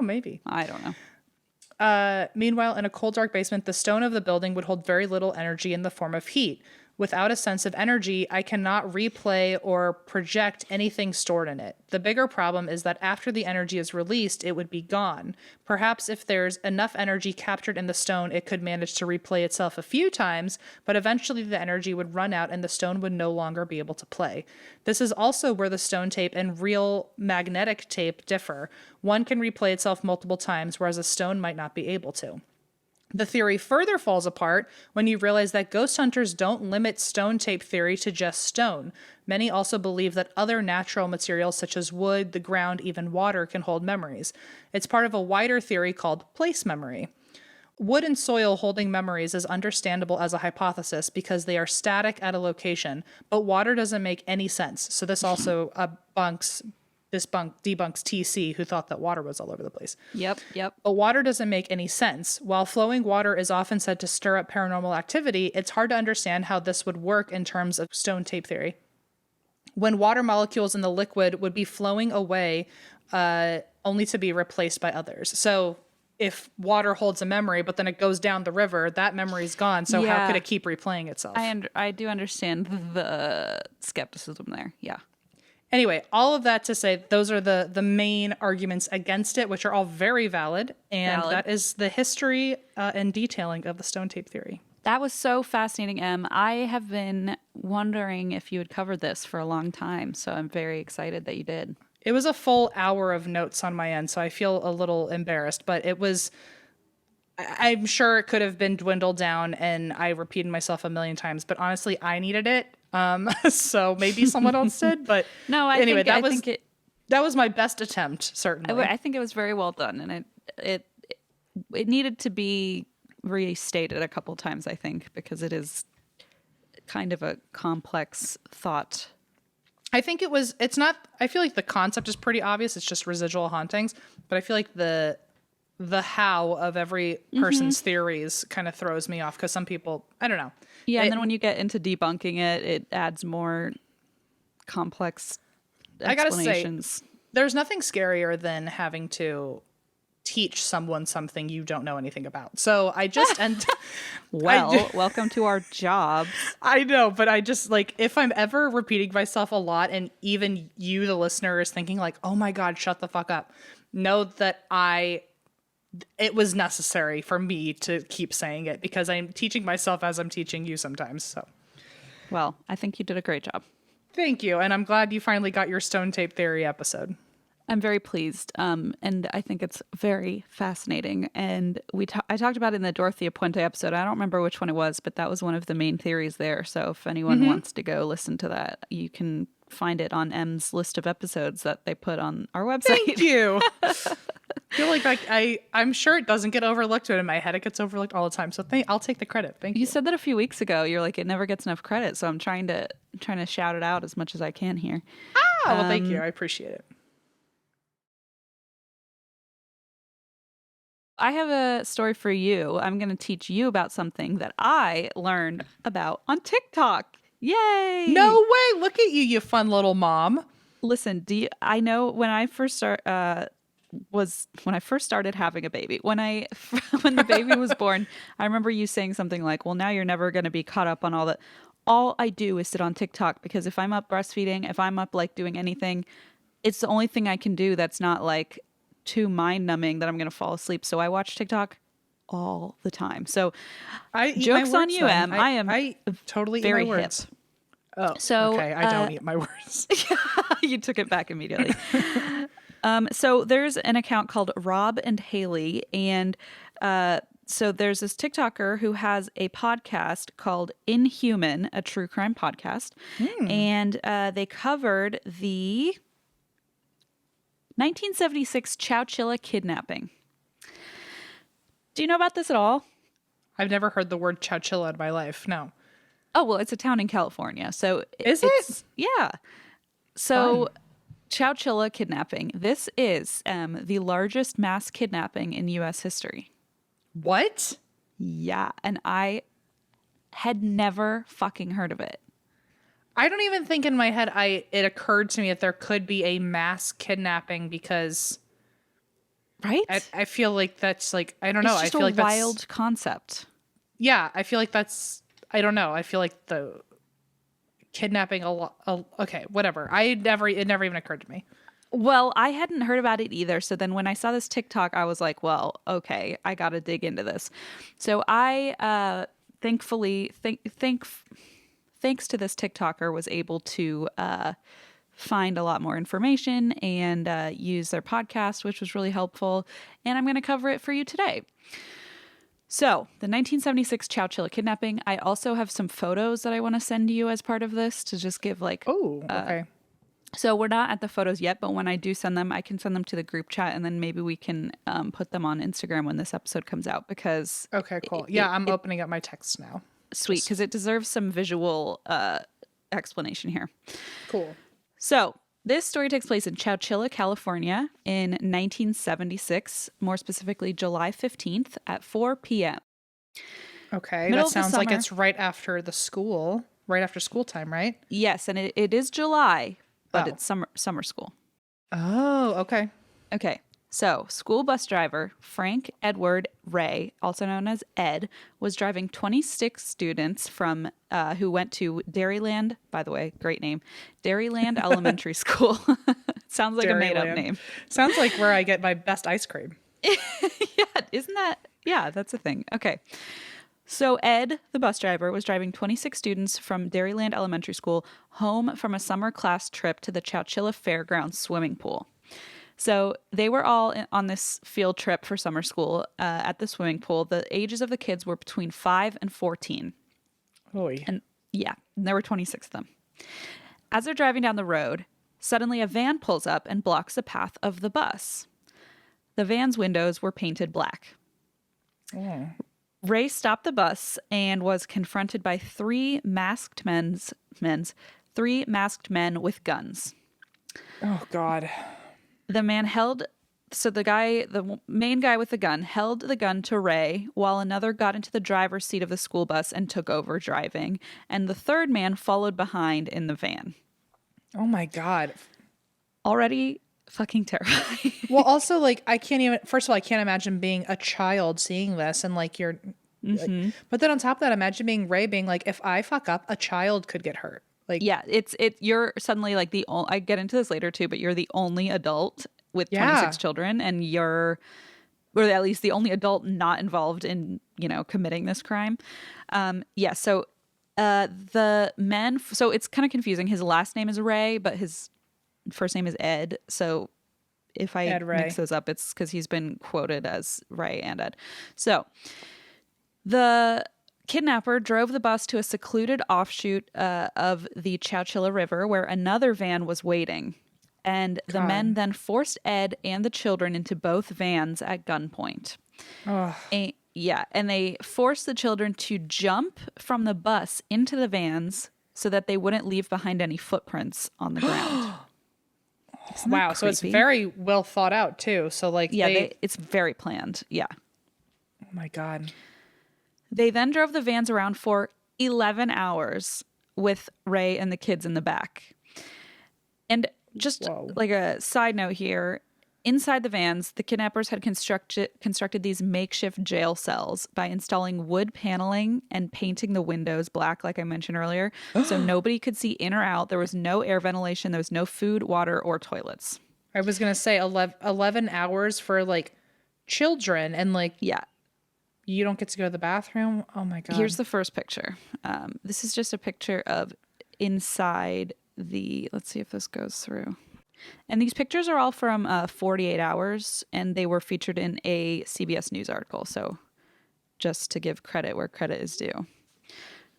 Maybe. I don't know. Meanwhile, in a cold, dark basement, the stone of the building would hold very little energy in the form of heat. Without a sense of energy, I cannot replay or project anything stored in it. The bigger problem is that after the energy is released, it would be gone. Perhaps if there's enough energy captured in the stone, it could manage to replay itself a few times, but eventually the energy would run out and the stone would no longer be able to play. This is also where the stone tape and real magnetic tape differ. One can replay itself multiple times, whereas a stone might not be able to. The theory further falls apart when you realize that ghost hunters don't limit stone tape theory to just stone. Many also believe that other natural materials such as wood, the ground, even water can hold memories. It's part of a wider theory called place memory. Wood and soil holding memories is understandable as a hypothesis because they are static at a location, but water doesn't make any sense. So this also debunks TC, who thought that water was all over the place. Yep. But water doesn't make any sense. While flowing water is often said to stir up paranormal activity, it's hard to understand how this would work in terms of stone tape theory. When water molecules in the liquid would be flowing away only to be replaced by others. So if water holds a memory, but then it goes down the river, that memory's gone. So how could it keep replaying itself? I do understand the skepticism there. Yeah. Anyway, all of that to say, those are the main arguments against it, which are all very valid. And that is the history and detailing of the stone tape theory. That was so fascinating, Em. I have been wondering if you had covered this for a long time, so I'm very excited that you did. It was a full hour of notes on my end, so I feel a little embarrassed, but it was... I'm sure it could have been dwindled down, and I repeated myself a million times, but honestly, I needed it. So maybe someone else did, but no, that was my best attempt, certainly. I think it was very well done, and it needed to be restated a couple times, I think, because it is kind of a complex thought. I think I feel like the concept is pretty obvious. It's just residual hauntings, but I feel like the how of every person's theories kind of throws me off because some people, I don't know. Yeah, and then when you get into debunking it, it adds more complex explanations. I gotta say, there's nothing scarier than having to teach someone something you don't know anything about. So I just welcome to our jobs. I know, but I just if I'm ever repeating myself a lot and even you, the listener, is thinking like, oh my God, shut the fuck up. Know that it was necessary for me to keep saying it because I'm teaching myself as I'm teaching you sometimes. So, well, I think you did a great job. Thank you. And I'm glad you finally got your stone tape theory episode. I'm very pleased. And I think it's very fascinating. And I talked about it in the Dorothea Puente episode. I don't remember which one it was, but that was one of the main theories there. So if anyone wants to go listen to that, you can find it on M's list of episodes that they put on our website. Thank you. I feel like I'm sure it doesn't get overlooked, but in my head it gets overlooked all the time. So I'll take the credit. Thank you. You said that a few weeks ago. You're like, it never gets enough credit. So I'm trying to shout it out as much as I can here. Well, thank you. I appreciate it. I have a story for you. I'm going to teach you about something that I learned about on TikTok. Yay! No way! Look at you, you fun little mom. Listen, I know when I first started having a baby, when the baby was born, I remember you saying something like, "Well, now you're never going to be caught up on all that." All I do is sit on TikTok because if I'm up breastfeeding, if I'm up doing anything, it's the only thing I can do that's not too mind numbing that I'm going to fall asleep. So I watch TikTok all the time. So jokes on you, Em. I totally very eat my words. hip. Oh, so okay. I don't eat my words. You took it back immediately. So there's an account called Rob and Haley, and so there's this TikToker who has a podcast called Inhuman, a true crime podcast, and they covered the 1976 Chowchilla Kidnapping. Do you know about this at all? I've never heard the word Chowchilla in my life. No. Oh, well, it's a town in California. So Is it? Yeah. So Fun. Chowchilla Kidnapping. This is the largest mass kidnapping in U.S. history. What? Yeah. And I had never fucking heard of it. I don't even think in my head it occurred to me that there could be a mass kidnapping because... Right? I feel like that's I don't know. It's just I feel like a wild concept. Yeah, I feel like that's... I don't know. I feel like the kidnapping a lot. Okay, whatever. It never even occurred to me. Well, I hadn't heard about it either. So then when I saw this TikTok, I was like, well, okay, I got to dig into this. So I thankfully, thanks to this TikToker, was able to find a lot more information and use their podcast, which was really helpful. And I'm going to cover it for you today. So, the 1976 Chowchilla Kidnapping. I also have some photos that I want to send you as part of this to just give like... Oh, okay. So we're not at the photos yet, but when I do send them, I can send them to the group chat, and then maybe we can put them on Instagram when this episode comes out because... Okay, cool. I'm opening up my text now. Sweet, because it deserves some visual explanation here. Cool. So... this story takes place in Chowchilla, California in 1976, more specifically July 15th at 4 p.m. Okay, Middle that of the sounds like summer. it's right after school time, right? Yes, and it is July, but Oh. it's summer school. Oh, okay. Okay, so school bus driver Frank Edward Ray, also known as Ed, was driving 26 students from who went to Dairyland, by the way, great name, Dairyland Elementary School. Sounds like a made-up Dairyland. name. Sounds like where I get my best ice cream. Yeah, isn't that? Yeah, that's a thing. Okay. So Ed, the bus driver, was driving 26 students from Dairyland Elementary School home from a summer class trip to the Chowchilla Fairgrounds swimming pool. So they were all on this field trip for summer school at the swimming pool. The ages of the kids were between 5 and 14. Oy. And yeah, and there were 26 of them. As they're driving down the road, suddenly a van pulls up and blocks the path of the bus. The van's windows were painted black. Oh. Ray stopped the bus and was confronted by three masked men with guns. Oh, God. The man the main guy with the gun held the gun to Ray while another got into the driver's seat of the school bus and took over driving. And the third man followed behind in the van. Oh, my God. Already fucking terrifying. Well, also, like, first of all, I can't imagine being a child seeing this and, like, you're, but then on top of that, imagine being Ray being like, if I fuck up, a child could get hurt. Like, Yeah, you're suddenly like I get into this later too, but you're the only adult with 26 children, and or at least the only adult not involved in, committing this crime. So the men, so it's kind of confusing. His last name is Ray, but his first name is Ed. So if I mix those up, it's because he's been quoted as Ray and Ed. So the kidnapper drove the bus to a secluded offshoot of the Chowchilla River where another van was waiting. And the men then forced Ed and the children into both vans at gunpoint. And they forced the children to jump from the bus into the vans so that they wouldn't leave behind any footprints on the ground. Wow, so it's very well thought out too. So like, it's very planned. Yeah. Oh my God. They then drove the vans around for 11 hours with Ray and the kids in the back. And just like a side note here, inside the vans, the kidnappers had constructed these makeshift jail cells by installing wood paneling and painting the windows black, like I mentioned earlier, so nobody could see in or out. There was no air ventilation. There was no food, water, or toilets. I was going to say 11 hours for like children and like... Yeah. You don't get to go to the bathroom? Oh my God. Here's the first picture. This is just a picture of inside let's see if this goes through. And these pictures are all from 48 Hours, and they were featured in a CBS News article. So just to give credit where credit is due.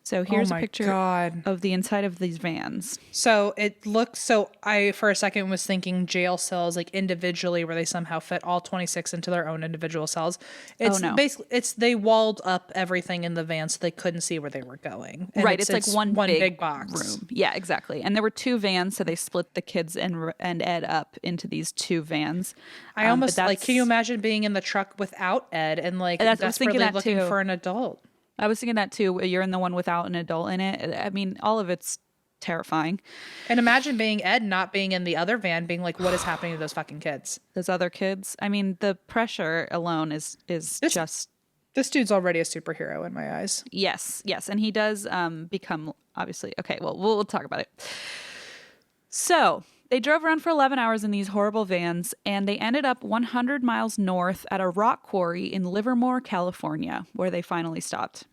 So here's a picture of the inside of these vans. So it looks, I for a second was thinking jail cells like individually where they somehow fit all 26 into their own individual cells. It's basically, they walled up everything in the van so they couldn't see where they were going. And right. It's like one big box room. Yeah, exactly. And there were two vans, so they split the kids and Ed up into these two vans. I almost like, can you imagine being in the truck without Ed and like desperately looking for an adult? I was thinking that too. You're in the one without an adult in it. I mean, all of it's terrifying. And imagine being Ed, not being in the other van, being like, what is happening to those fucking kids? Those other kids. I mean, the pressure alone is just This dude's already a superhero in my eyes. Yes, yes, and he does become obviously. Okay, well, we'll talk about it. So they drove around for 11 hours in these horrible vans, and they ended up 100 miles north at a rock quarry in Livermore, California, where they finally stopped.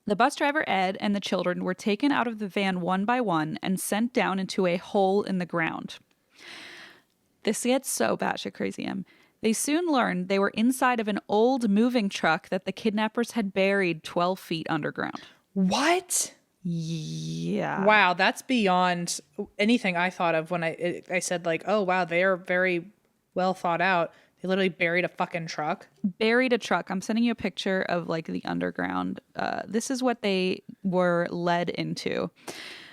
The bus driver, Ed, and the children were taken out of the van one by one and sent down into a hole in the ground. This gets so batshit crazy, Em. They soon learned they were inside of an old moving truck that the kidnappers had buried 12 feet underground. What? Yeah. Wow, that's beyond anything I thought of when I said like, oh wow, they are very well thought out. They literally buried a fucking truck. Buried a truck. I'm sending you a picture of like the underground. This is what they were led into.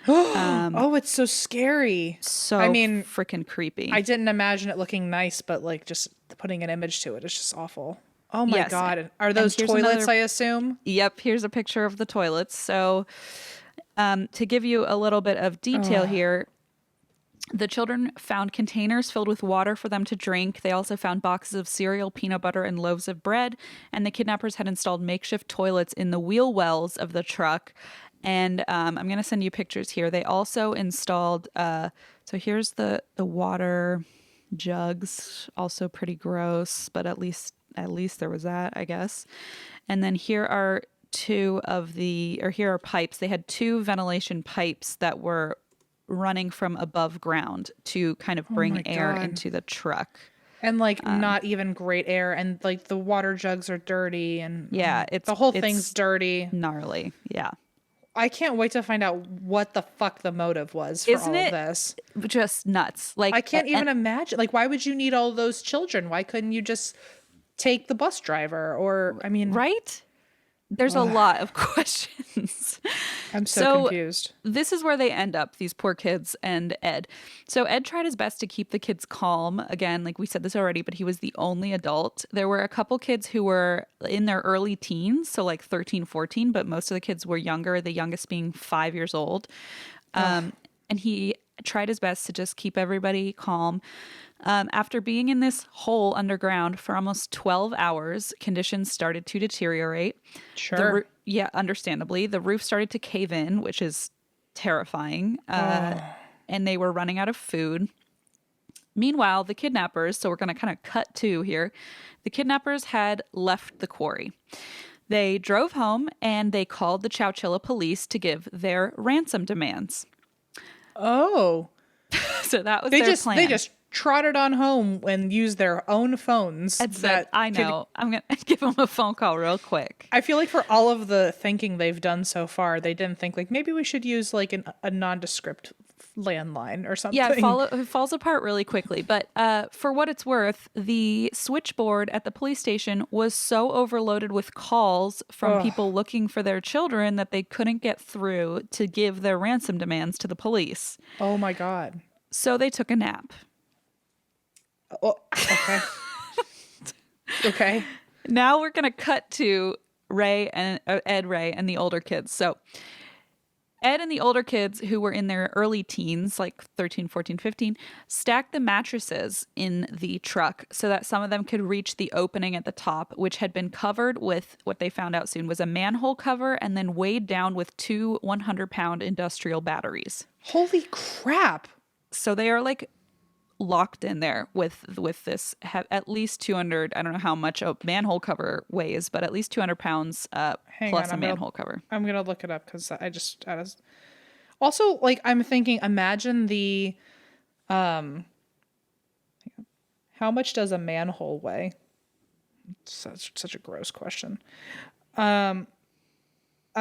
Oh, it's so scary. So I mean, freaking creepy. I didn't imagine it looking nice, but like just putting an image to it is just awful. Oh my Yes. God. Are those here's toilets, another- I assume? Yep, here's a picture of the toilets. So, to give you a little bit of detail here, the children found containers filled with water for them to drink. They also found boxes of cereal, peanut butter, and loaves of bread. And the kidnappers had installed makeshift toilets in the wheel wells of the truck. And I'm going to send you pictures here. They also installed, so here's the water jugs, also pretty gross, but at least there was that, I guess. And then here are here are pipes. They had 2 ventilation pipes that were running from above ground to kind of bring air God. into the truck. And like not even great air, and like the water jugs are dirty, and Yeah, the whole thing's dirty. Gnarly. Yeah. I can't wait to find out what the fuck the motive was for Isn't all it of this. just nuts? Like I can't even imagine. Like, why would you need all those children? Why couldn't you just take the bus driver? Or, I mean, right? There's a lot of questions. I'm so confused. This is where they end up, these poor kids and Ed. So Ed tried his best to keep the kids calm. Again, like we said this already, but he was the only adult. There were a couple kids who were in their early teens, so like 13, 14, but most of the kids were younger, the youngest being 5 years old. And he tried his best to just keep everybody calm. After being in this hole underground for almost 12 hours, conditions started to deteriorate. Sure. Understandably. The roof started to cave in, which is terrifying. And they were running out of food. Meanwhile, the kidnappers, so we're going to kind of cut to here, the kidnappers had left the quarry. They drove home and they called the Chowchilla police to give their ransom demands. Oh. So that was their plan. They just trotted on home and used their own phones. And said, I know. I'm going to give them a phone call real quick. I feel like for all of the thinking they've done so far, they didn't think like maybe we should use like a nondescript landline or something. Yeah, it falls apart really quickly. But for what it's worth, the switchboard at the police station was so overloaded with calls from people looking for their children that they couldn't get through to give their ransom demands to the police. Oh my God. So they took a nap. Oh, okay. Okay. Now we're going to cut to Ed, Ray, and the older kids. So Ed and the older kids, who were in their early teens, like 13, 14, 15, stacked the mattresses in the truck so that some of them could reach the opening at the top, which had been covered with what they found out soon was a manhole cover and then weighed down with 2 100-pound industrial batteries. Holy crap. So they are like locked in there with this, have at least 200, I don't know how much a manhole cover weighs, but at least 200 pounds plus a manhole cover. I'm going to look it up because also, like, I'm thinking, imagine how much does a manhole weigh? Such a gross question. A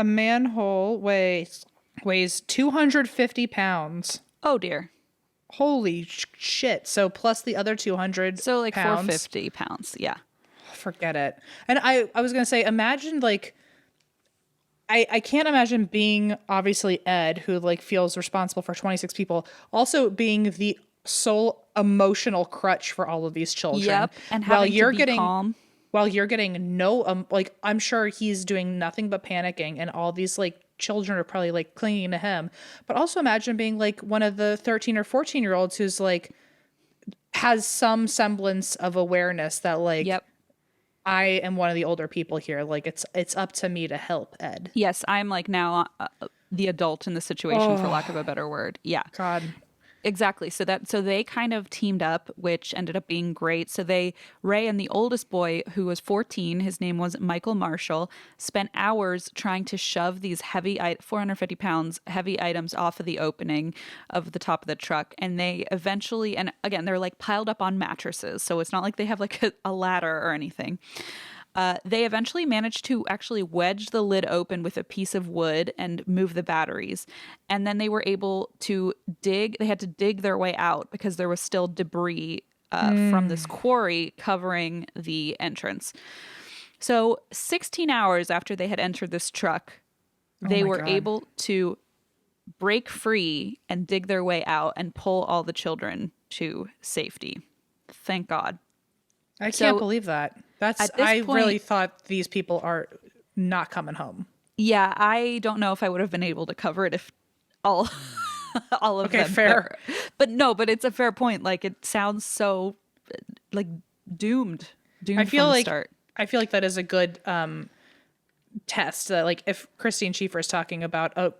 manhole weighs 250 pounds. Oh dear. Holy shit. So plus the other 200 So like pounds. 450 pounds. Yeah. Forget it. And I was going to say, imagine like, I can't imagine being obviously Ed, who like feels responsible for 26 people, also being the sole emotional crutch for all of these children. Yep. And having to be calm. While you're getting no, like, I'm sure he's doing nothing but panicking, and all these like children are probably like clinging to him. But also imagine being like one of the 13 or 14-year-olds who's like has some semblance of awareness that like, Yep. I am one of the older people here. Like it's up to me to help Ed. Yes, I'm like now the adult in the situation, for lack of a better word. Yeah. God. Exactly. So they kind of teamed up, which ended up being great. So Ray and the oldest boy, who was 14, his name was Michael Marshall, spent hours trying to shove these 450 pounds heavy items off of the opening of the top of the truck. And they eventually, and again, they're like piled up on mattresses. So it's not like they have like a ladder or anything. They eventually managed to actually wedge the lid open with a piece of wood and move the batteries. And then they were able to they had to dig their way out because there was still debris from this quarry covering the entrance. So 16 hours after they had entered this truck, they were able to break free and dig their way out and pull all the children to safety. Thank God. I can't believe that. I really thought these people are not coming home. Yeah, I don't know if I would have been able to cover it if all of them. Okay, fair. But it's a fair point. Like it sounds so like doomed from the start. I feel like that is a good test that like if Christine Schieffer is talking about a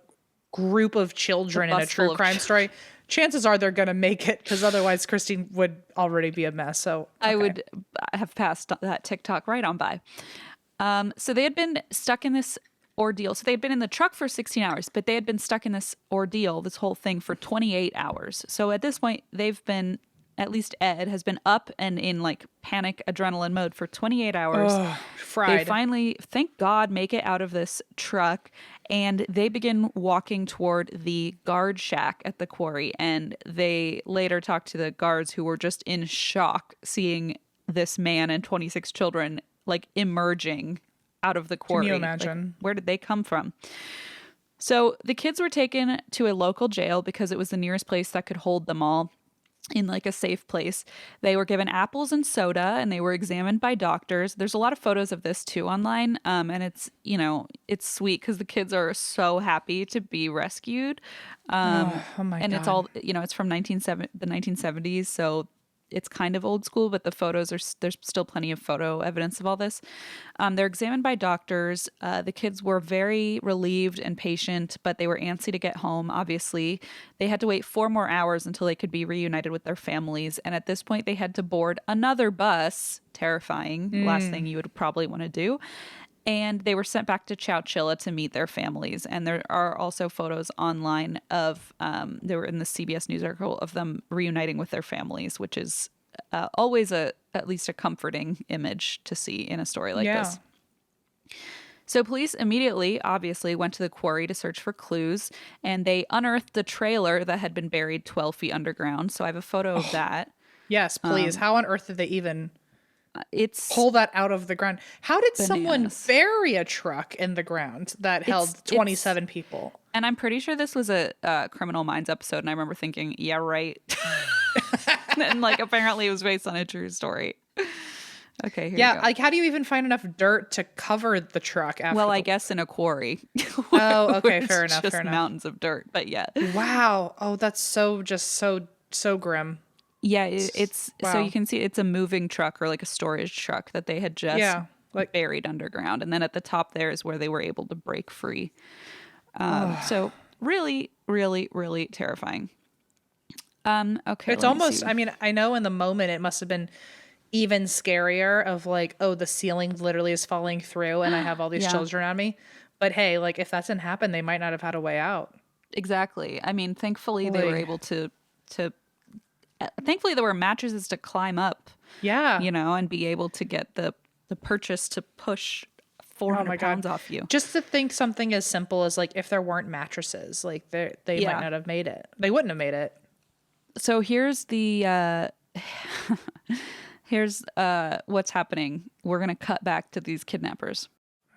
group of children in a true crime story, chances are they're going to make it because otherwise Christine would already be a mess. So I would have passed that TikTok right on by. So they had been stuck in this ordeal. So they had been in the truck for 16 hours, but they had been stuck in this ordeal, this whole thing for 28 hours. So at this point, they've been, at least Ed has been up and in like panic adrenaline mode for 28 hours. Fried. They finally, thank God, make it out of this truck and they begin walking toward the guard shack at the quarry. And they later talked to the guards who were just in shock seeing this man and 26 children like emerging out of the quarry. Can you imagine? Like, where did they come from? So the kids were taken to a local jail because it was the nearest place that could hold them all in like a safe place. They were given apples and soda and they were examined by doctors. There's a lot of photos of this too online. And it's, it's sweet because the kids are so happy to be rescued. Oh my God. It's all, it's from the 1970s. So it's kind of old school, but the photos there's still plenty of photo evidence of all this. They're examined by doctors. The kids were very relieved and patient, but they were antsy to get home. Obviously, they had to wait 4 more hours until they could be reunited with their families. And at this point, they had to board another bus. Terrifying. Last thing you would probably want to do. And they were sent back to Chowchilla to meet their families. And there are also photos online of, they were in the CBS News article of them reuniting with their families, which is always at least a comforting image to see in a story like this. So police immediately, obviously, went to the quarry to search for clues. And they unearthed the trailer that had been buried 12 feet underground. So I have a photo of that. Yes, please. How on earth did they even... It's pull that out of the ground? How did someone bury a truck in the ground that held 27 people? And I'm pretty sure this was a Criminal Minds episode, and I remember thinking, yeah, right. And like apparently it was based on a true story. Okay, here we go. Like how do you even find enough dirt to cover the truck after? Well, I guess in a quarry. Oh, okay, fair enough. Just mountains of dirt, but yeah. Wow. Oh, that's so grim. Yeah, it's wow. So you can see it's a moving truck or like a storage truck that they had just buried underground. And then at the top there is where they were able to break free. So really, really, really terrifying. Okay. It's almost, I know in the moment it must have been even scarier of like, oh, the ceiling literally is falling through and I have all these children on me. But hey, like if that didn't happen, they might not have had a way out. Exactly. I mean, thankfully they were able to thankfully there were mattresses to climb up, and be able to get the purchase to push 400 pounds off you. Just to think something as simple as like if there weren't mattresses, like they might not have made it. They wouldn't have made it. So here's the what's happening. We're gonna cut back to these kidnappers.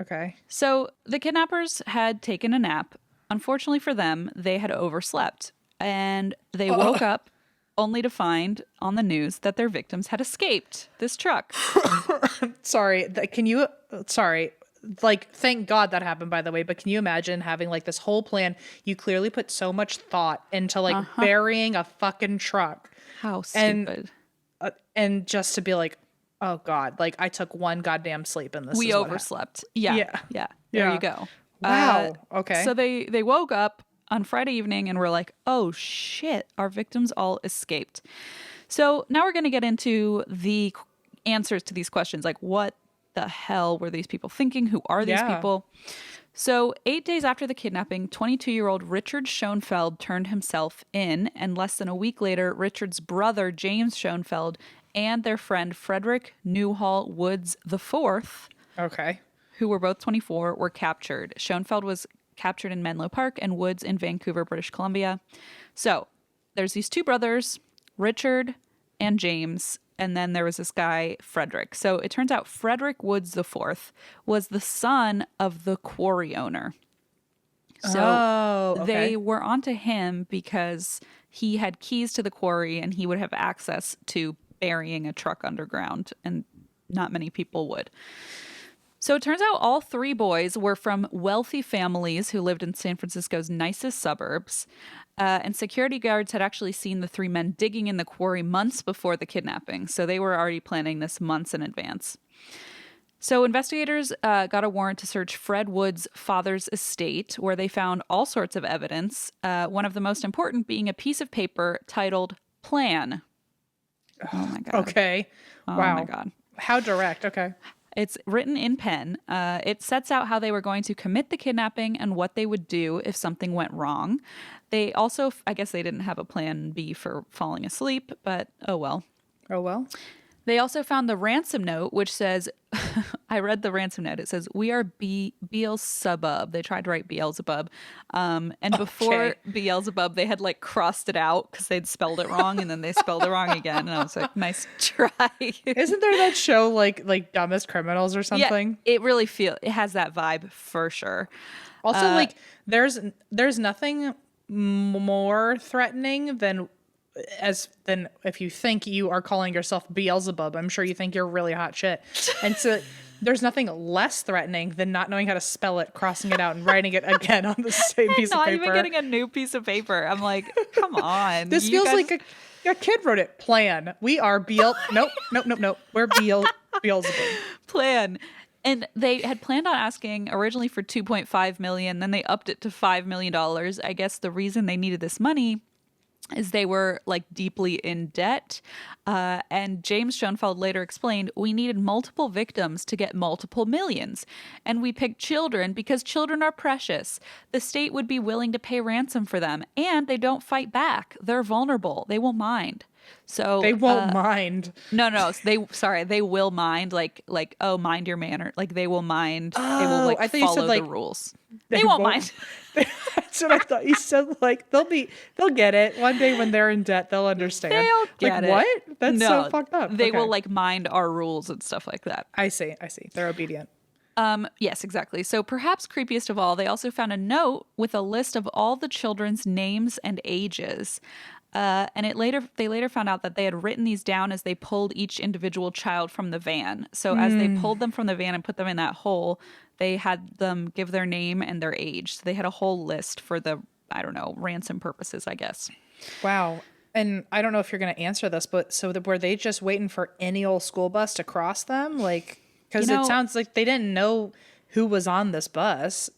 Okay. So the kidnappers had taken a nap. Unfortunately for them, they had overslept and they woke up only to find on the news that their victims had escaped this truck. Sorry, like thank God that happened, by the way, but can you imagine having like this whole plan? You clearly put so much thought into like burying a fucking truck. How stupid. And just to be like, Oh God. Like I took one goddamn sleep and this We is what overslept. Yeah. Yeah. Yeah. There Yeah. you go. Wow. Okay. So they woke up on Friday evening and were like, oh shit, our victims all escaped. So now we're going to get into the answers to these questions. Like, what the hell were these people thinking? Who are these Yeah. people? So 8 days after the kidnapping, 22-year-old Richard Schoenfeld turned himself in. And less than a week later, Richard's brother, James Schoenfeld, and their friend Frederick Newhall Woods IV, Okay. who were both 24, were captured. Schoenfeld was captured in Menlo Park and Woods in Vancouver, British Columbia. So there's these two brothers, Richard and James, and then there was this guy, Frederick. So it turns out Frederick Woods IV was the son of the quarry owner. So they were onto him because he had keys to the quarry and he would have access to burying a truck underground, and not many people would. So it turns out all three boys were from wealthy families who lived in San Francisco's nicest suburbs. And security guards had actually seen the three men digging in the quarry months before the kidnapping. So they were already planning this months in advance. So investigators got a warrant to search Fred Wood's father's estate, where they found all sorts of evidence, one of the most important being a piece of paper titled Plan. Oh, my God. Okay. Oh, Wow. my God. How direct. Okay. It's written in pen. It sets out how they were going to commit the kidnapping and what they would do if something went wrong. They also, I guess they didn't have a plan B for falling asleep, but oh well. Oh, well. They also found the ransom note, which says, I read the ransom note. It says, we are Beelzebub. They tried to write Beelzebub. And before Beelzebub, they had like crossed it out because they'd spelled it wrong, and then they spelled it wrong again. And I was like, nice try. Isn't there that show like Dumbest Criminals or something? Yeah, it has that vibe for sure. Also, like there's nothing more threatening than if you think you are calling yourself Beelzebub. I'm sure you think you're really hot shit. And so there's nothing less threatening than not knowing how to spell it, crossing it out, and writing it again on the same piece of paper. Not even getting a new piece of paper. I'm like, come on. This feels like a kid wrote it. Plan. We are Nope. We're Beelzebub. Plan. And they had planned on asking originally for $2.5 million. Then they upped it to $5 million. I guess the reason they needed this money is they were like deeply in debt. And James Schoenfeld later explained, we needed multiple victims to get multiple millions. And we picked children because children are precious. The state would be willing to pay ransom for them. And they don't fight back. They're vulnerable. They will mind. So they won't mind. No. They will mind. Like, oh, mind your manner. Like they will mind. They will like follow the rules. They won't mind. That's what I thought. You said like they'll get it one day when they're in debt. They'll understand. They'll get it. What? That's so fucked up. They will like mind our rules and stuff like that. I see. They're obedient. Yes, exactly. So perhaps creepiest of all, they also found a note with a list of all the children's names and ages. And they later found out that they had written these down as they pulled each individual child from the van. So as they pulled them from the van and put them in that hole, they had them give their name and their age. So they had a whole list for the, I don't know, ransom purposes, I guess. Wow. And I don't know if you're going to answer this, but were they just waiting for any old school bus to cross them? Like, because it sounds like they didn't know who was on this bus.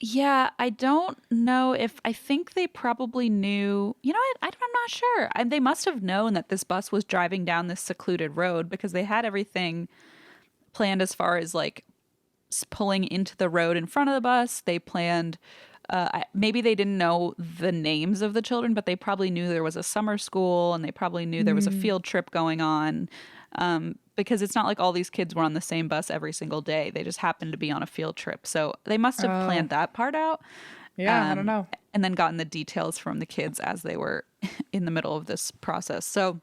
Yeah, I don't know I think they probably knew, you know what, I'm not sure. They must have known that this bus was driving down this secluded road because they had everything planned as far as like pulling into the road in front of the bus. They planned, maybe they didn't know the names of the children, but they probably knew there was a summer school and they probably knew there was a field trip going on. Because it's not like all these kids were on the same bus every single day. They just happened to be on a field trip. So they must have planned that part out. Yeah, I don't know. And then gotten the details from the kids as they were in the middle of this process. So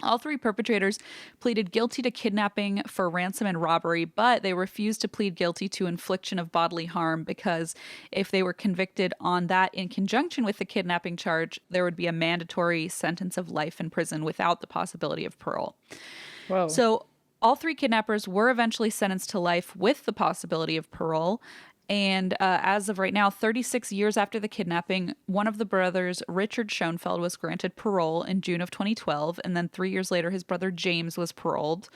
all three perpetrators pleaded guilty to kidnapping for ransom and robbery, but they refused to plead guilty to infliction of bodily harm because if they were convicted on that in conjunction with the kidnapping charge, there would be a mandatory sentence of life in prison without the possibility of parole. Whoa. So all three kidnappers were eventually sentenced to life with the possibility of parole. And as of right now, 36 years after the kidnapping, one of the brothers, Richard Schoenfeld, was granted parole in June of 2012. And then 3 years later, his brother James was paroled.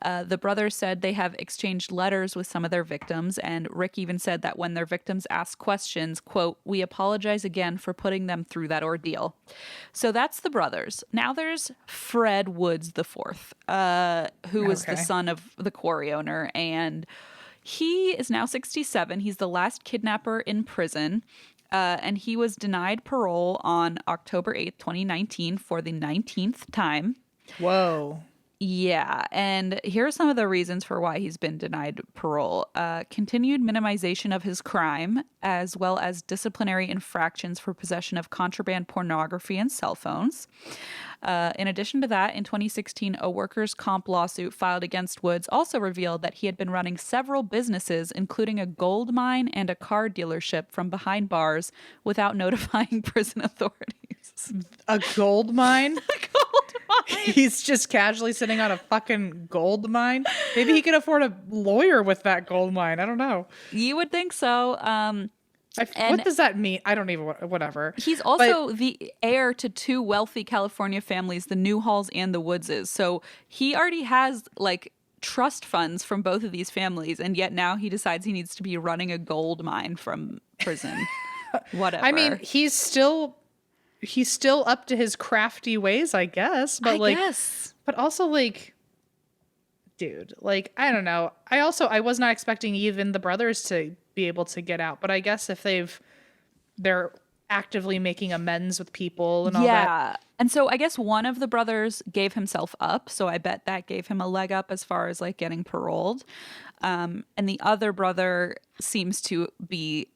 The brothers said they have exchanged letters with some of their victims. And Rick even said that when their victims ask questions, quote, "We apologize again for putting them through that ordeal." So that's the brothers. Now there's Fred Woods IV, who was the son of the quarry owner. And he is now 67. He's the last kidnapper in prison. And he was denied parole on October 8th, 2019 for the 19th time. Whoa. Yeah, and here are some of the reasons for why he's been denied parole. Continued minimization of his crime, as well as disciplinary infractions for possession of contraband pornography and cell phones. In addition to that, in 2016, a workers' comp lawsuit filed against Woods also revealed that he had been running several businesses, including a gold mine and a car dealership, from behind bars without notifying prison authorities. A gold mine? A gold mine. He's just casually sitting on a fucking gold mine. Maybe he could afford a lawyer with that gold mine. I don't know. You would think so. What does that mean? I don't even, whatever. He's also the heir to two wealthy California families, the Newhalls and the Woodses. So he already has like trust funds from both of these families. And yet now he decides he needs to be running a gold mine from prison. Whatever. I mean, he's still up to his crafty ways, I guess. But but also like, dude, like, I don't know. I was not expecting even the brothers to be able to get out, but I guess if they're actively making amends with people and all that. Yeah. And so I guess one of the brothers gave himself up, so I bet that gave him a leg up as far as like getting paroled. And the other brother seems to be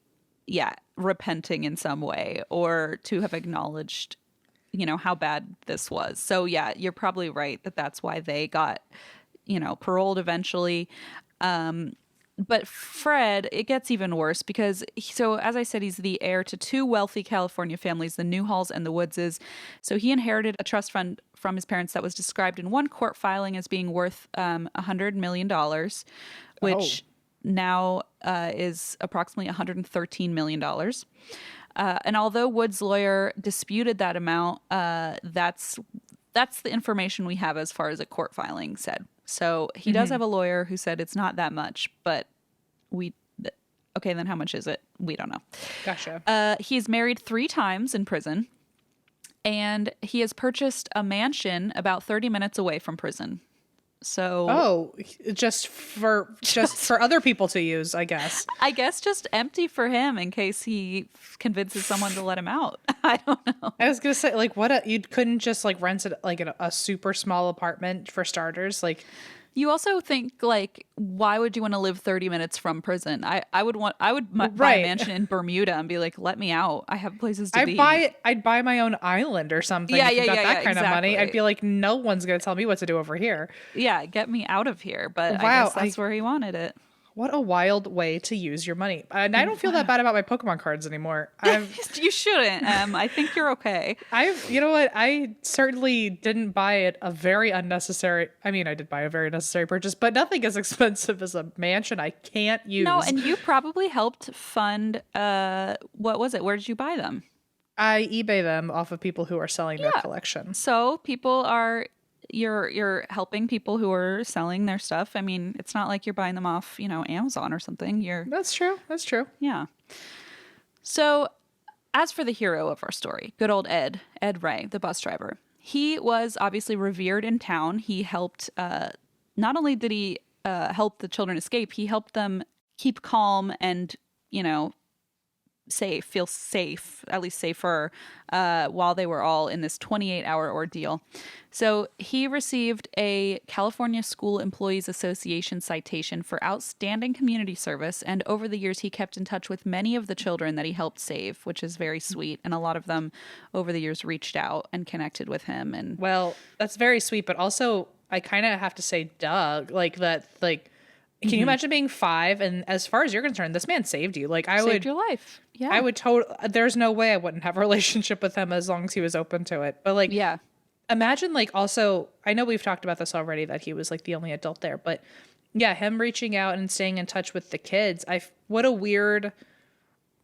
repenting in some way, or to have acknowledged, how bad this was. So yeah, you're probably right that that's why they got, paroled eventually. But Fred, it gets even worse because, as I said, he's the heir to two wealthy California families, the Newhalls and the Woodses. So he inherited a trust fund from his parents that was described in one court filing as being worth $100 million, which now is approximately $113 million. And although Wood's lawyer disputed that amount, that's the information we have as far as a court filing said. So he does have a lawyer who said it's not that much, but okay, then how much is it? We don't know. Gotcha. He's married 3 times in prison, and he has purchased a mansion about 30 minutes away from prison. So just for other people to use, I guess. I guess just empty for him in case he convinces someone to let him out. I don't know. I was gonna say, like, what? You couldn't just like rent it like a super small apartment for starters, like. You also think, like, why would you want to live 30 minutes from prison? I would buy a mansion in Bermuda and be like, let me out. I have places to be. I'd buy my own island or something. If you got that kind of money. I'd be like, no one's going to tell me what to do over here. Yeah, get me out of here. But I guess that's where he wanted it. What a wild way to use your money. And I don't feel that bad about my Pokemon cards anymore. You shouldn't. I think you're okay. You know what? I certainly didn't buy it I did buy a very necessary purchase, but nothing as expensive as a mansion I can't use. No, and you probably helped fund, what was it? Where did you buy them? I eBay them off of people who are selling their collection. So people are... You're helping people who are selling their stuff. I mean, it's not like you're buying them off, Amazon or something. That's true. Yeah. So as for the hero of our story, good old Ed Ray, the bus driver, he was obviously revered in town. He helped, not only did he help the children escape, he helped them keep calm and, feel safe, at least safer, while they were all in this 28-hour ordeal. So he received a California School Employees Association citation for outstanding community service, and over the years he kept in touch with many of the children that he helped save, which is very sweet, and a lot of them over the years reached out and connected with him. And well, that's very sweet, but also I kind of have to say, Doug, like that, like, can you imagine being 5 and as far as you're concerned, this man saved you? Like saved your life. Yeah. I would there's no way I wouldn't have a relationship with him as long as he was open to it. But like, yeah. Imagine like also, I know we've talked about this already, that he was like the only adult there, but Yeah, him reaching out and staying in touch with the kids. What a weird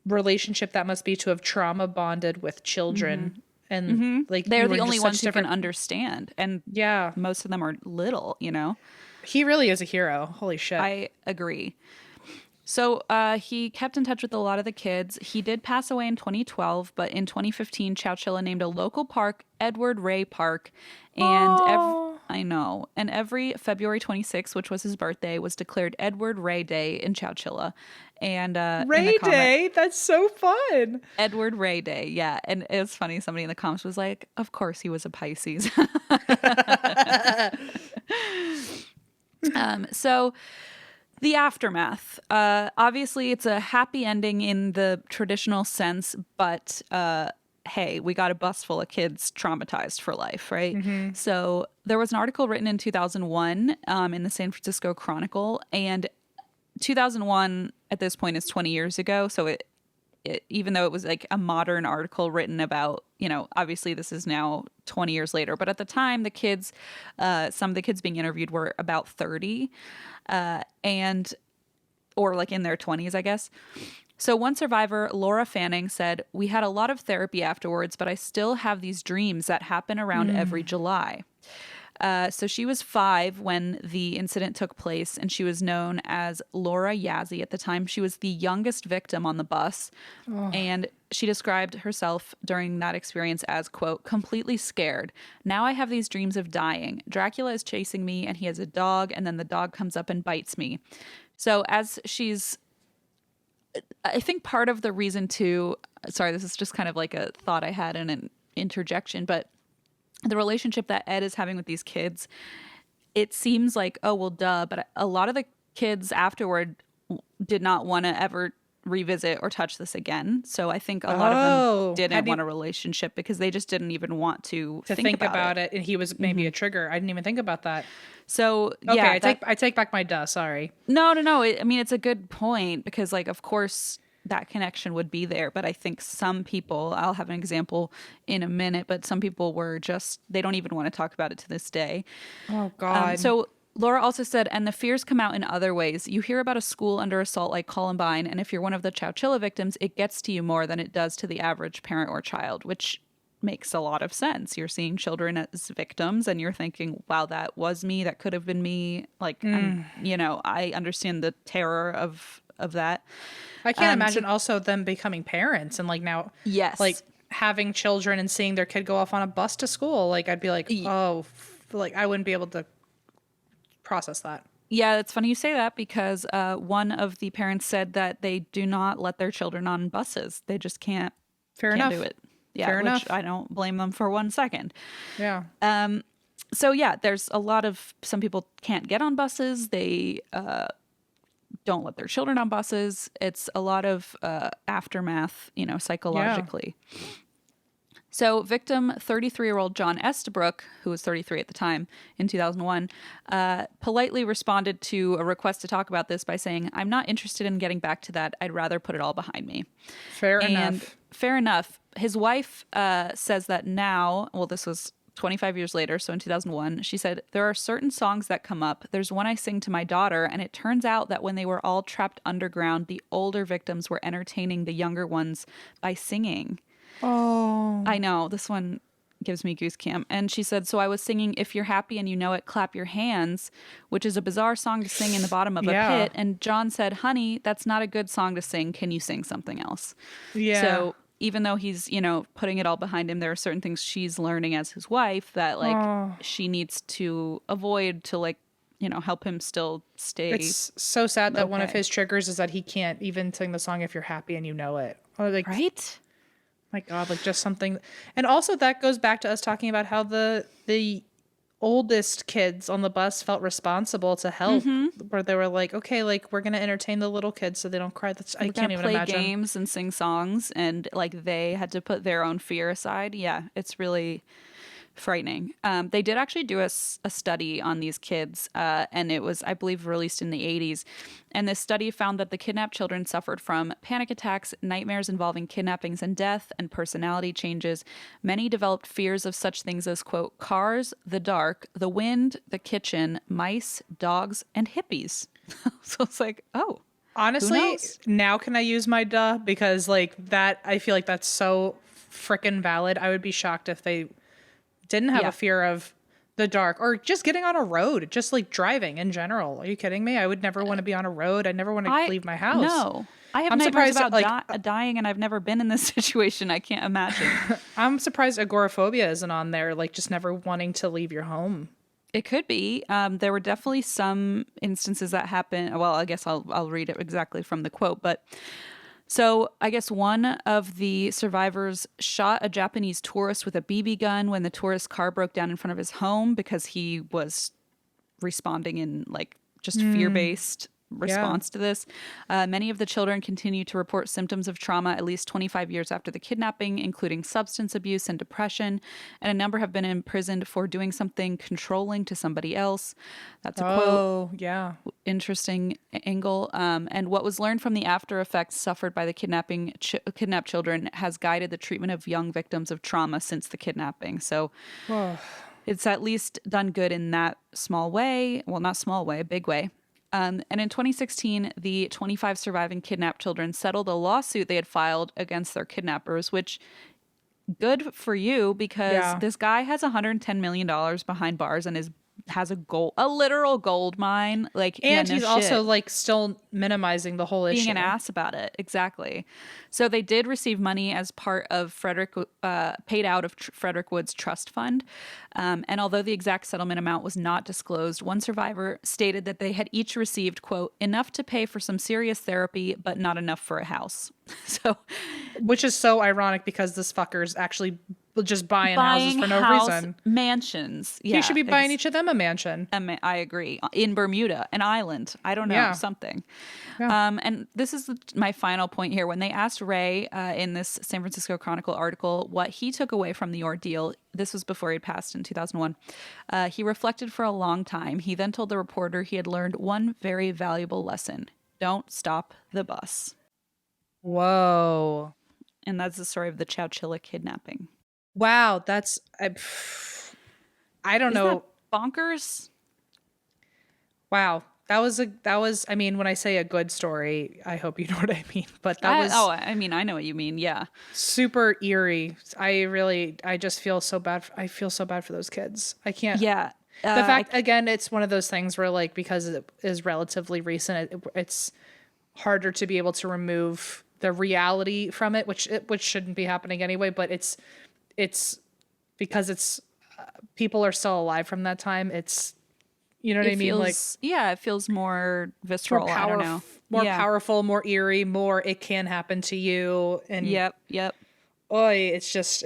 relationship that must be to have trauma bonded with children. And like They're you were the in only just ones such who can different. understand, and Yeah, most of them are little, you know? he really is a hero. Holy shit. I agree. So he kept in touch with a lot of the kids. He did pass away in 2012, but in 2015, Chowchilla named a local park Edward Ray Park. And I know. And every February 26th, which was his birthday, was declared Edward Ray Day in Chowchilla. And in the Ray Day. That's so fun. Edward Ray Day, yeah. And it was funny. Somebody in the comments was like, "Of course he was a Pisces." So the aftermath. Obviously, it's a happy ending in the traditional sense, but hey, we got a bus full of kids traumatized for life, right? So there was an article written in 2001 in the San Francisco Chronicle, and 2001 at this point is 20 years ago. So it even though it was like a modern article written about, you know, obviously this is now 20 years later, but at the time the kids, some of the kids being interviewed were about 30 and or like in their 20s, I guess. So one survivor, Laura Fanning, said, "We had a lot of therapy afterwards, but I still have these dreams that happen around every July." So she was 5 when the incident took place, and she was known as Laura Yazzie at the time. She was the youngest victim on the bus, and she described herself during that experience as, quote, "completely scared. Now I have these dreams of dying. Dracula is chasing me, and he has a dog, and then the dog comes up and bites me." So as she's... I think part of the reason too... Sorry, this is just kind of like a thought I had in an interjection, but the relationship that Ed is having with these kids, it seems like, oh, well, duh. But a lot of the kids afterward did not want to ever revisit or touch this again. So I think a lot of them didn't want a relationship because they just didn't even want to think about it. And he was maybe a trigger. I didn't even think about that. So okay, yeah, I take back my duh. Sorry. No. I mean, it's a good point because, like, of course, that connection would be there. But I think some people, I'll have an example in a minute, but some people were just, they don't even want to talk about it to this day. Oh, God. So Laura also said, and the fears come out in other ways. You hear about a school under assault like Columbine, and if you're one of the Chowchilla victims, it gets to you more than it does to the average parent or child, which makes a lot of sense. You're seeing children as victims and you're thinking, wow, that was me. That could have been me. Like, you know, I understand the terror of that. I can't imagine also them becoming parents and like now, yes, like having children and seeing their kid go off on a bus to school. Like I'd be like, oh, like I wouldn't be able to process that. Yeah, it's funny you say that because one of the parents said that they do not let their children on buses. They just can't. Fair enough. Do it. Yeah, Fair enough. I don't blame them for 1 second. Yeah. So yeah, there's a lot of, some people can't get on buses. They don't let their children on buses. It's a lot of aftermath, you know, psychologically. Yeah. So victim 33-year-old John Estabrook, who was 33 at the time in 2001, politely responded to a request to talk about this by saying, "I'm not interested in getting back to that. I'd rather put it all behind me." Fair enough. His wife says that now, well, this was 25 years later, so in 2001, she said, "There are certain songs that come up. There's one I sing to my daughter, and it turns out that when they were all trapped underground, the older victims were entertaining the younger ones by singing." Oh. I know, this one gives me goosebumps. And she said, "So I was singing 'If You're Happy and You Know It, Clap Your Hands,' which is a bizarre song to sing in the bottom of a pit. And John said, 'Honey, that's not a good song to sing. Can you sing something else?'" Yeah. So even though he's, you know, putting it all behind him, there are certain things she's learning as his wife that, like, she needs to avoid to, like, you know, help him still stay. It's so sad that one of his triggers is that he can't even sing the song 'If You're Happy and You Know It.' Or like, right? My God, like just something. And also that goes back to us talking about how the oldest kids on the bus felt responsible to help, where they were like, okay, like we're going to entertain the little kids so they don't cry. I can't even imagine. Play games and sing songs, and like they had to put their own fear aside. Yeah, it's really frightening. They did actually do a study on these kids, and it was, I believe, released in the 80s. And this study found that the kidnapped children suffered from panic attacks, nightmares involving kidnappings and death, and personality changes. Many developed fears of such things as, quote, cars, the dark, the wind, the kitchen, mice, dogs, and hippies. So it's like, oh. Honestly, now can I use my duh? Because like that, I feel like that's so freaking valid. I would be shocked if they didn't have a fear of the dark or just getting on a road, just like driving in general. Are you kidding me? I would never want to be on a road. I never want to leave my house. No, I have nightmares about dying, and I've never been in this situation. I can't imagine. I'm surprised agoraphobia isn't on there, like just never wanting to leave your home. It could be. There were definitely some instances that happened. Well, I guess I'll read it exactly from the quote, but so I guess one of the survivors shot a Japanese tourist with a BB gun when the tourist's car broke down in front of his home because he was responding in like just fear-based response to this. Many of the children continue to report symptoms of trauma at least 25 years after the kidnapping, including substance abuse and depression, and a number have been imprisoned for doing something controlling to somebody else. That's a quote. Oh, yeah. Interesting angle. And what was learned from the after effects suffered by the kidnapped children has guided the treatment of young victims of trauma since the kidnapping. So it's at least done good in that small way. Well, not small way, big way. And in 2016, the 25 surviving kidnapped children settled a lawsuit they had filed against their kidnappers, which good for you because this guy has $110 million behind bars and has a literal gold mine. Like, and he's also like still minimizing the whole issue. Being an ass about it. Exactly. So they did receive money as part of paid out of Frederick Wood's trust fund. And although the exact settlement amount was not disclosed, one survivor stated that they had each received, quote, enough to pay for some serious therapy, but not enough for a house. Which is so ironic because this fucker's actually just buying houses for no reason. Mansions. Yeah, he should be buying each of them a mansion. I agree. In Bermuda, an island. I don't know, something. Yeah. And this is my final point here. When they asked Ray in this San Francisco Chronicle article what he took away from the ordeal, this was before he passed in 2001, he reflected for a long time. He then told the reporter he had learned one very valuable lesson. Don't stop the bus. Whoa. And that's the story of the Chowchilla kidnapping. Wow, that's I don't know. That bonkers? Wow. That was I mean, when I say a good story, I hope you know what I mean, but that was I mean, I know what you mean. Yeah. Super eerie. I just feel so bad. I feel so bad for those kids. I can't. Yeah. The fact again, it's one of those things where like because it is relatively recent, it's harder to be able to remove the reality from it, which shouldn't be happening anyway, but it's because it's people are still alive from that time. It's, you know what I mean? Like, yeah, it feels more visceral. I don't know. More powerful, more eerie, more it can happen to you. And yep. It's just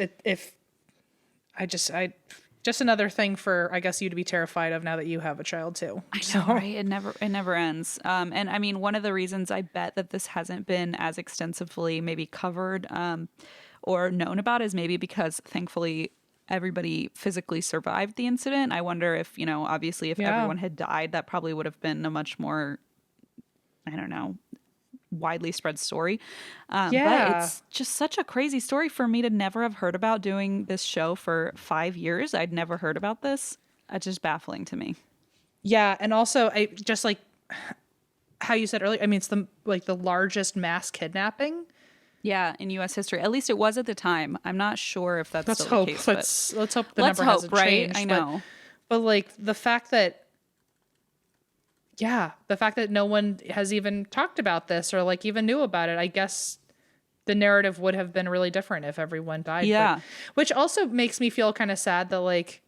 just another thing for, I guess, you to be terrified of now that you have a child too. I know, right? It never ends. And I mean, one of the reasons I bet that this hasn't been as extensively maybe covered or known about is maybe because thankfully everybody physically survived the incident. I wonder if, obviously if everyone had died, that probably would have been a much more, I don't know, widely spread story. But it's just such a crazy story for me to never have heard about. Doing this show for 5 years, I'd never heard about this. It's just baffling to me. Yeah, and also I just like how you said earlier, I mean, it's the largest mass kidnapping. Yeah, in U.S. history. At least it was at the time. I'm not sure if that's still the case. Let's hope the number hasn't changed. I know. But like the fact that no one has even talked about this or like even knew about it, I guess the narrative would have been really different if everyone died. Yeah. Which also makes me feel kind of sad that like,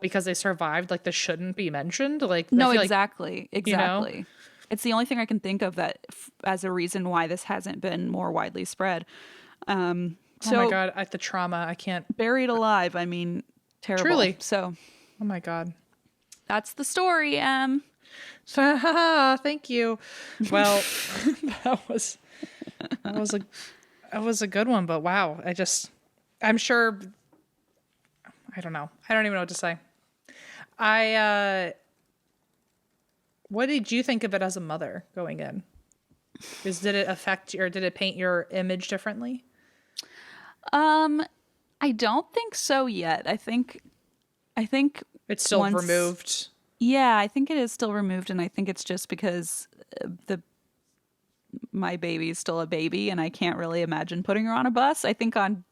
because they survived, like this shouldn't be mentioned? Like, no, exactly. Exactly. It's the only thing I can think of that as a reason why this hasn't been more widely spread. Oh my God, the trauma, I can't. Buried alive, I mean, terrible. Truly. So. Oh my God. That's the story, Thank you. Well, that was a good one, but wow. I'm sure I don't know. I don't even know what to say. I what did you think of it as a mother going in? Did it affect or did it paint your image differently? I don't think so yet. I think It's still removed. Yeah, I think it is still removed, and I think it's just because the my baby is still a baby, and I can't really imagine putting her on a bus. I think on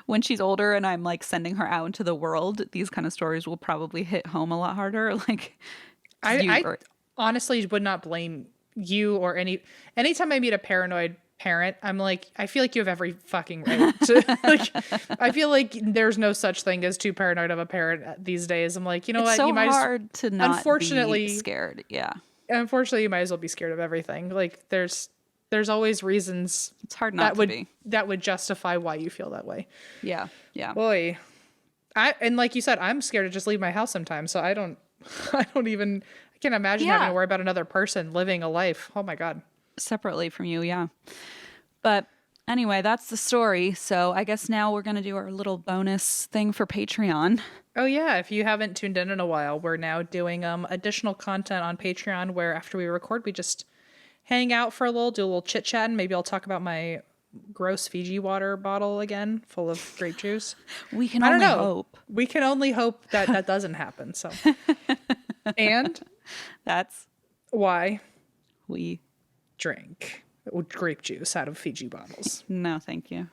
when she's older and I'm like sending her out into the world, these kind of stories will probably hit home a lot harder. Like, I honestly would not blame you or anytime I meet a paranoid parent, I'm like, I feel like you have every fucking right to, like, I feel like there's no such thing as too paranoid of a parent these days. I'm like, you know it's what? so You might hard to not unfortunately be scared. Yeah, unfortunately, you might as well be scared of everything. Like there's always reasons it's hard not to be. that would justify why you feel that way. Yeah, yeah. Boy, and like you said, I'm scared to just leave my house sometimes. So I don't even, I can't imagine having to worry about another person living a life. Oh my God. Separately from you, yeah. But anyway, that's the story. So I guess now we're going to do our little bonus thing for Patreon. Oh yeah, if you haven't tuned in a while, we're now doing additional content on Patreon where after we record, we just hang out for a little, do a little chit chat, and maybe I'll talk about my gross Fiji water bottle again, full of grape juice. We can only hope. We can only hope that that doesn't happen. So, and that's why we drink grape juice out of Fiji bottles. No, thank you.